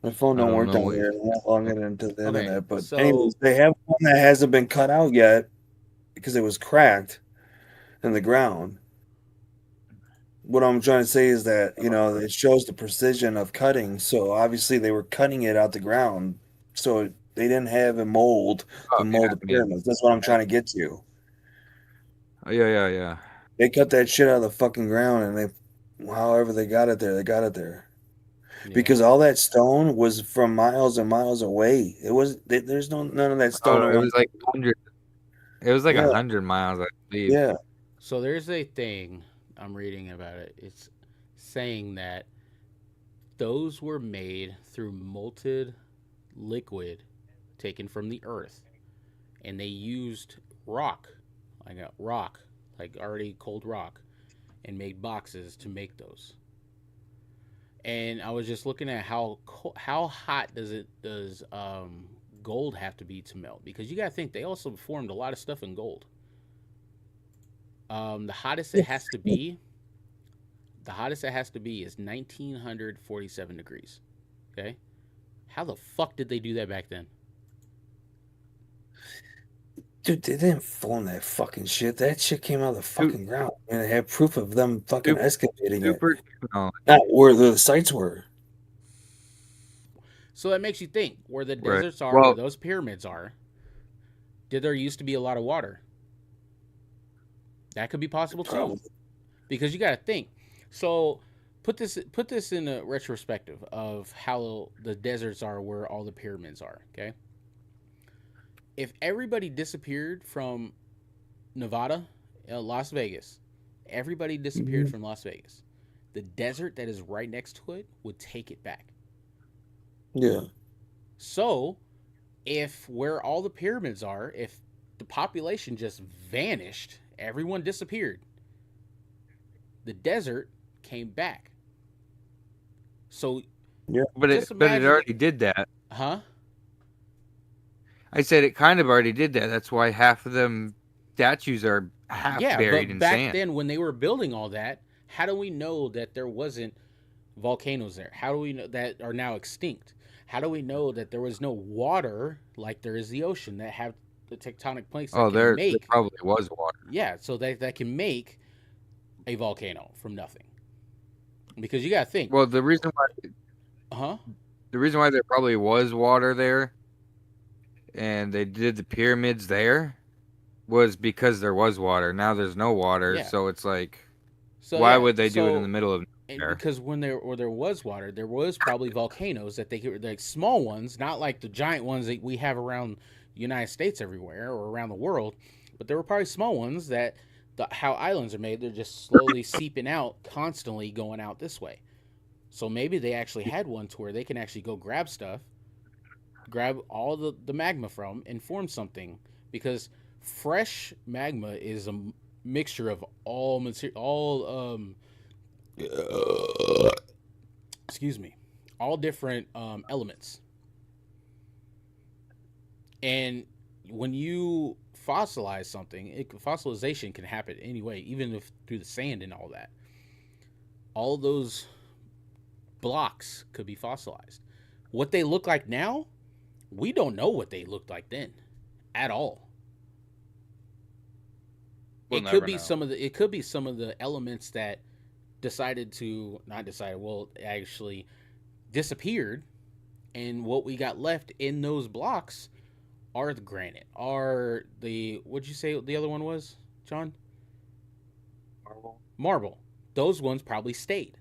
My phone don't work down here. I'm not logging into the internet, but anyways, they have one that hasn't been cut out yet because it was cracked in the ground. What I'm trying to say is that it shows the precision of cutting. So obviously they were cutting it out the ground, so they didn't have a mold to mold the pyramids. That's what I'm trying to get to. Oh, yeah. They cut that shit out of the fucking ground, and however they got it there, they got it there. Yeah. Because all that stone was from miles and miles away. There's none of that stone. It was like 100. It was like 100 miles, I believe. Yeah. So there's a thing I'm reading about it. It's saying that those were made through molten liquid taken from the earth, and they used rock, like already cold rock, and made boxes to make those. And I was just looking at how hot does gold have to be to melt, because you got to think they also formed a lot of stuff in gold. The hottest it has to be is 1947 degrees. Okay, how the fuck did they do that back then? Dude, they didn't form that fucking shit. That shit came out of the fucking ground, and they have proof of them fucking excavating it. Not where the sites were. So that makes you think where the deserts are, where those pyramids are. Did there used to be a lot of water? That could be possible too, because you got to think. So put this in a retrospective of how the deserts are where all the pyramids are. Okay. If everybody disappeared from Nevada, Las Vegas, everybody disappeared from Las Vegas, the desert that is right next to it would take it back. Yeah. So, if where all the pyramids are, if the population just vanished, everyone disappeared, the desert came back. So, yeah, but it already did that. Huh? I said it kind of already did that. That's why half of them statues are half buried in sand. Back then, when they were building all that, how do we know that there wasn't volcanoes there? How do we know that are now extinct? How do we know that there was no water like there is the ocean that have the tectonic plates that there probably was water. Yeah, so that can make a volcano from nothing. Because you got to think. Well, the reason why there probably was water there and they did the pyramids there was because there was water. Now there's no water, so it's like, why would they do it in the middle of nowhere? Because when there was water, there was probably volcanoes that they could, like small ones, not like the giant ones that we have around the United States everywhere or around the world, but there were probably small ones that how islands are made, they're just slowly seeping out, constantly going out this way. So maybe they actually had one to where they can actually go grab stuff, grab all the magma from, and form something, because fresh magma is a mixture of all excuse me, all different elements. And when you fossilize something, fossilization can happen anyway, even if through the sand and all that. All those blocks could be fossilized. What they look like now, we don't know what they looked like then at all. It could be some of the elements that actually disappeared, and what we got left in those blocks are the granite, are the, what'd you say the other one was, John? Marble. Those ones probably stayed,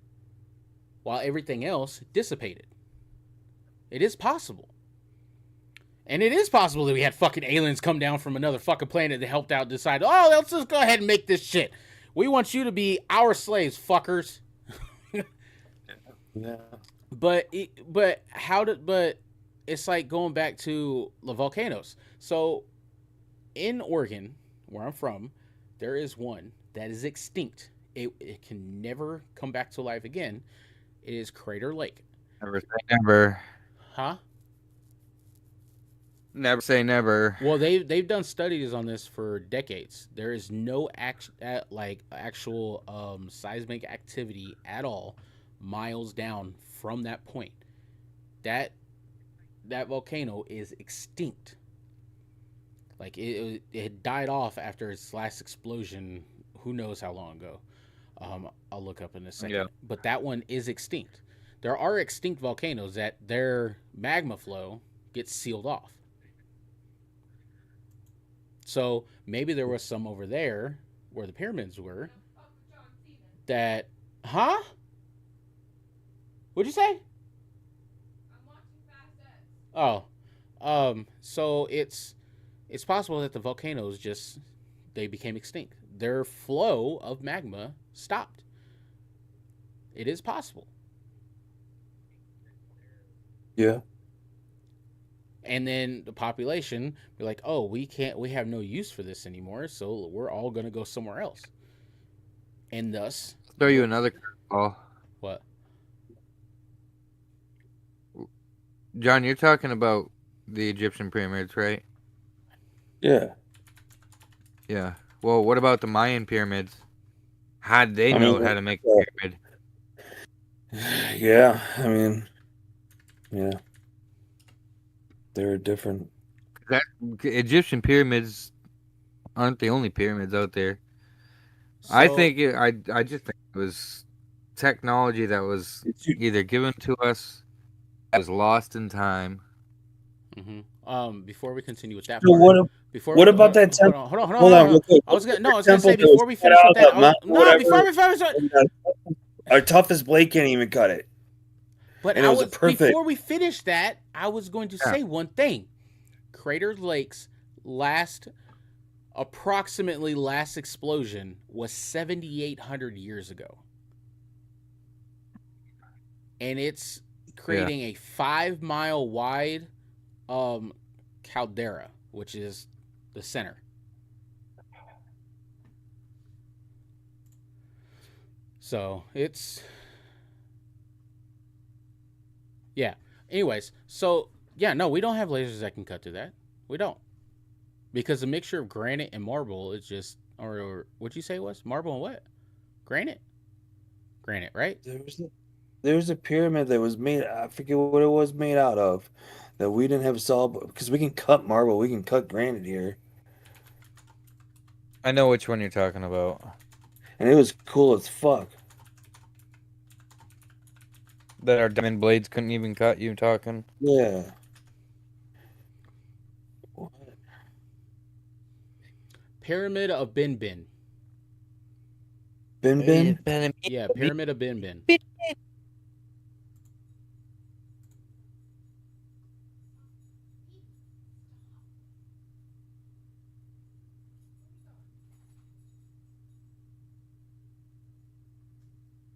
while everything else dissipated. It is possible. And it is possible that we had fucking aliens come down from another fucking planet that helped out, decide, oh, let's just go ahead and make this shit. We want you to be our slaves, fuckers. Yeah. But it's like going back to the volcanoes. So in Oregon, where I'm from, there is one that is extinct. It can never come back to life again. It is Crater Lake. Never say never. Huh? Never say never. Well, they've done studies on this for decades. There is no actual seismic activity at all miles down from that point. That volcano is extinct. Like it died off after its last explosion. Who knows how long ago? I'll look up in a second. Yeah. But that one is extinct. There are extinct volcanoes that their magma flow gets sealed off. So maybe there was some over there where the pyramids were. That, huh? What'd you say? I'm watching Fast X. So it's possible that the volcanoes they became extinct. Their flow of magma stopped. It is possible. Yeah. And then the population be like, oh, we have no use for this anymore, so we're all gonna go somewhere else. And thus, Throw you another curveball. what? John, you're talking about the Egyptian pyramids, right? Yeah. Yeah. Well, what about the Mayan pyramids? How did they know how to make a pyramid? Yeah. I mean, yeah. They're different. Egyptian pyramids aren't the only pyramids out there. So, I just think it was technology that was either given to us, was lost in time. Mm-hmm. Before we continue with that, so what about that temple? Hold on. I was gonna say before we finish with that. Before we finish with our toughest blade can't even cut it. But and it was perfect. Before we finish that, I was going to say one thing. Crater Lake's approximately last explosion was 7,800 years ago. And it's creating a 5-mile wide caldera, which is the center. So it's... Yeah. Anyways, so yeah, no, we don't have lasers that can cut through that. We don't. Because the mixture of granite and marble is just, or what'd you say it was? Marble and what? Granite? Granite, right? There was a pyramid that was made, I forget what it was made out of, that we didn't have solved, because we can cut marble, we can cut granite here. I know which one you're talking about. And it was cool as fuck. That our diamond blades couldn't even cut, you talking? Yeah. What? Pyramid of Bin Bin. Bin Bin? Yeah, Pyramid of Bin Bin.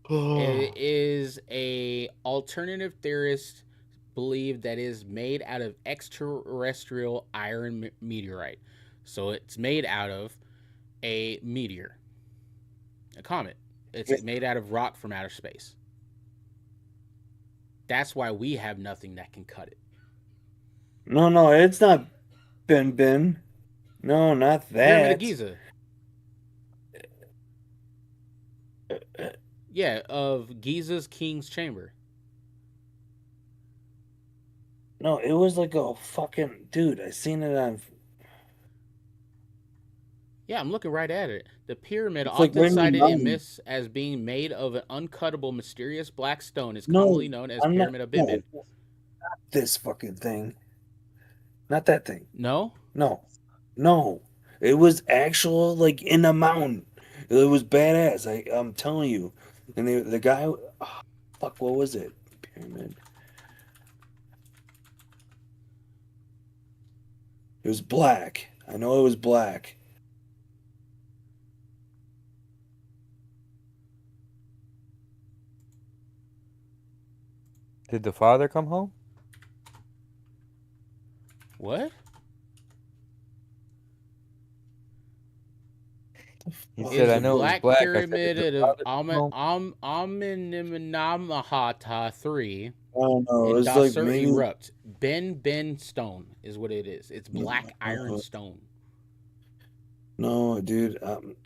It is a alternative theorist believe that is made out of extraterrestrial iron meteorite. So it's made out of a meteor, a comet, It's made out of rock from outer space. That's why we have nothing that can cut it. No, it's not Ben. No, not that. Pyramid of Giza. Yeah, of Giza's King's Chamber. No, it was like a fucking dude. I seen it on. Yeah, I'm looking right at it. The pyramid, often cited in myths as being made of an uncuttable, mysterious black stone, is commonly known as Pyramid of Bimid. No, not this fucking thing. Not that thing. No? No. It was actual, like, in a mountain. It was badass. I'm telling you. And the guy, oh, fuck, what was it? Pyramid. It was black. I know it was black. Did the father come home? What? He said, "I know Black it was black." Pyramid of Amenemhata 3. Oh no, in it's like maybe erupt. Ben Stone is what it is. It's black iron stone. No, dude. I'm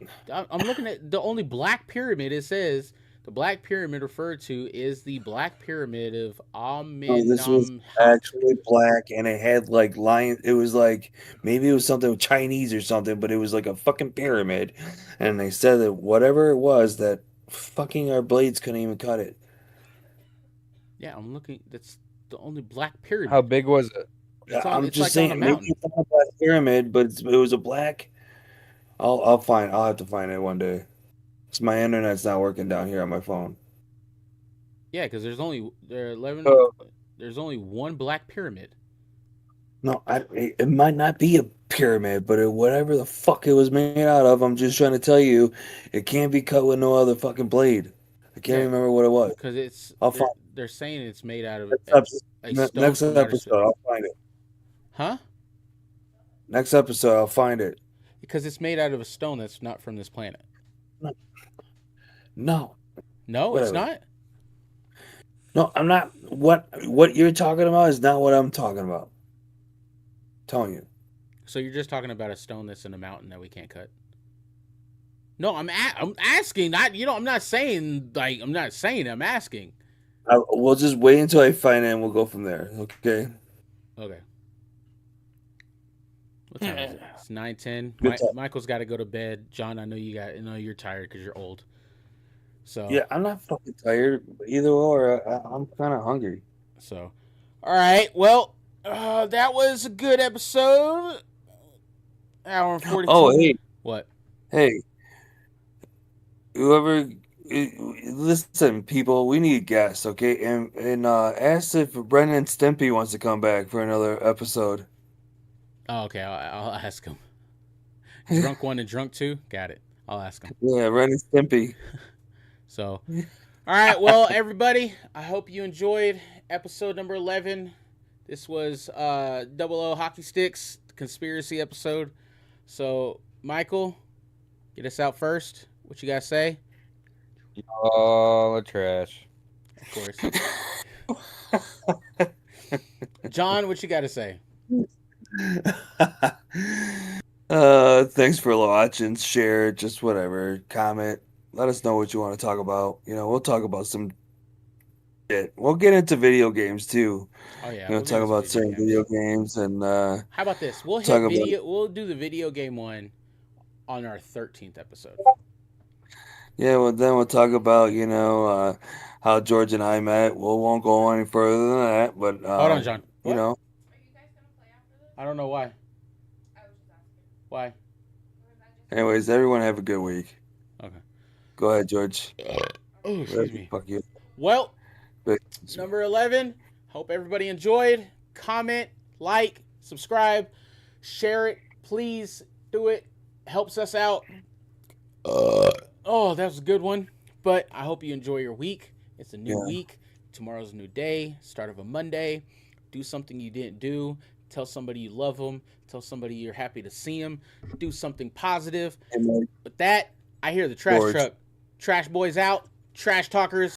looking at the only black pyramid it says. The black pyramid referred to is the Black Pyramid of Amenemhat. This was actually black, and it had like lion. It was like maybe it was something Chinese or something, but it was like a fucking pyramid. And they said that whatever it was, that fucking our blades couldn't even cut it. Yeah, I'm looking. That's the only black pyramid. How big was it? I'm just saying, maybe it's not a black pyramid, but it was a black. I'll have to find it one day. Because my internet's not working down here on my phone. Yeah, because there's only there's only one black pyramid. No, it might not be a pyramid, but whatever the fuck it was made out of, I'm just trying to tell you, it can't be cut with no other fucking blade. I can't remember what it was. Because they're saying it's made out of next episode. I'll find it. Huh? Next episode, I'll find it. Because it's made out of a stone that's not from this planet. No, it's not. No, I'm not. What you're talking about is not what I'm talking about. I'm telling you. So you're just talking about a stone that's in a mountain that we can't cut. No, I'm asking. I'm not saying I'm asking. We'll just wait until I find it, and we'll go from there. Okay. Okay. What time is it? It's 9:10. Michael's got to go to bed. John, I know you're tired because you're old. So yeah, I'm not fucking tired either or. I'm kind of hungry. So, all right. Well, that was a good episode. Hour and 42. Oh, hey. What? Hey. Whoever, listen, people, we need guests, okay? And ask if Brendan Stimpy wants to come back for another episode. Oh, okay. I'll ask him. Drunk 1 and Drunk 2? Got it. I'll ask him. Yeah, Brendan Stimpy. So, all right. Well, everybody, I hope you enjoyed episode number 11. This was 00 Hockey Sticks conspiracy episode. So, Michael, get us out first. What you guys say? All the trash. Of course. John, what you got to say? Thanks for watching, share, just whatever, comment. Let us know what you want to talk about. We'll talk about some shit. We'll get into video games too. Oh yeah, we'll talk about certain video games and how about this? We'll do the video game one on our 13th episode. Yeah, well then we'll talk about how George and I met. We won't go any further than that. But hold on, John. Are you guys gonna play after this? I don't know why. I was just asking. Why? Anyways, everyone have a good week. Okay. Go ahead, George. Oh, excuse me. Fuck you. Well, number 11. Hope everybody enjoyed. Comment, like, subscribe, share it. Please do it. Helps us out. Oh, that was a good one. But I hope you enjoy your week. It's a new week. Tomorrow's a new day. Start of a Monday. Do something you didn't do. Tell somebody you love them. Tell somebody you're happy to see them. Do something positive. With that, I hear the trash truck. Trash boys out. Trash talkers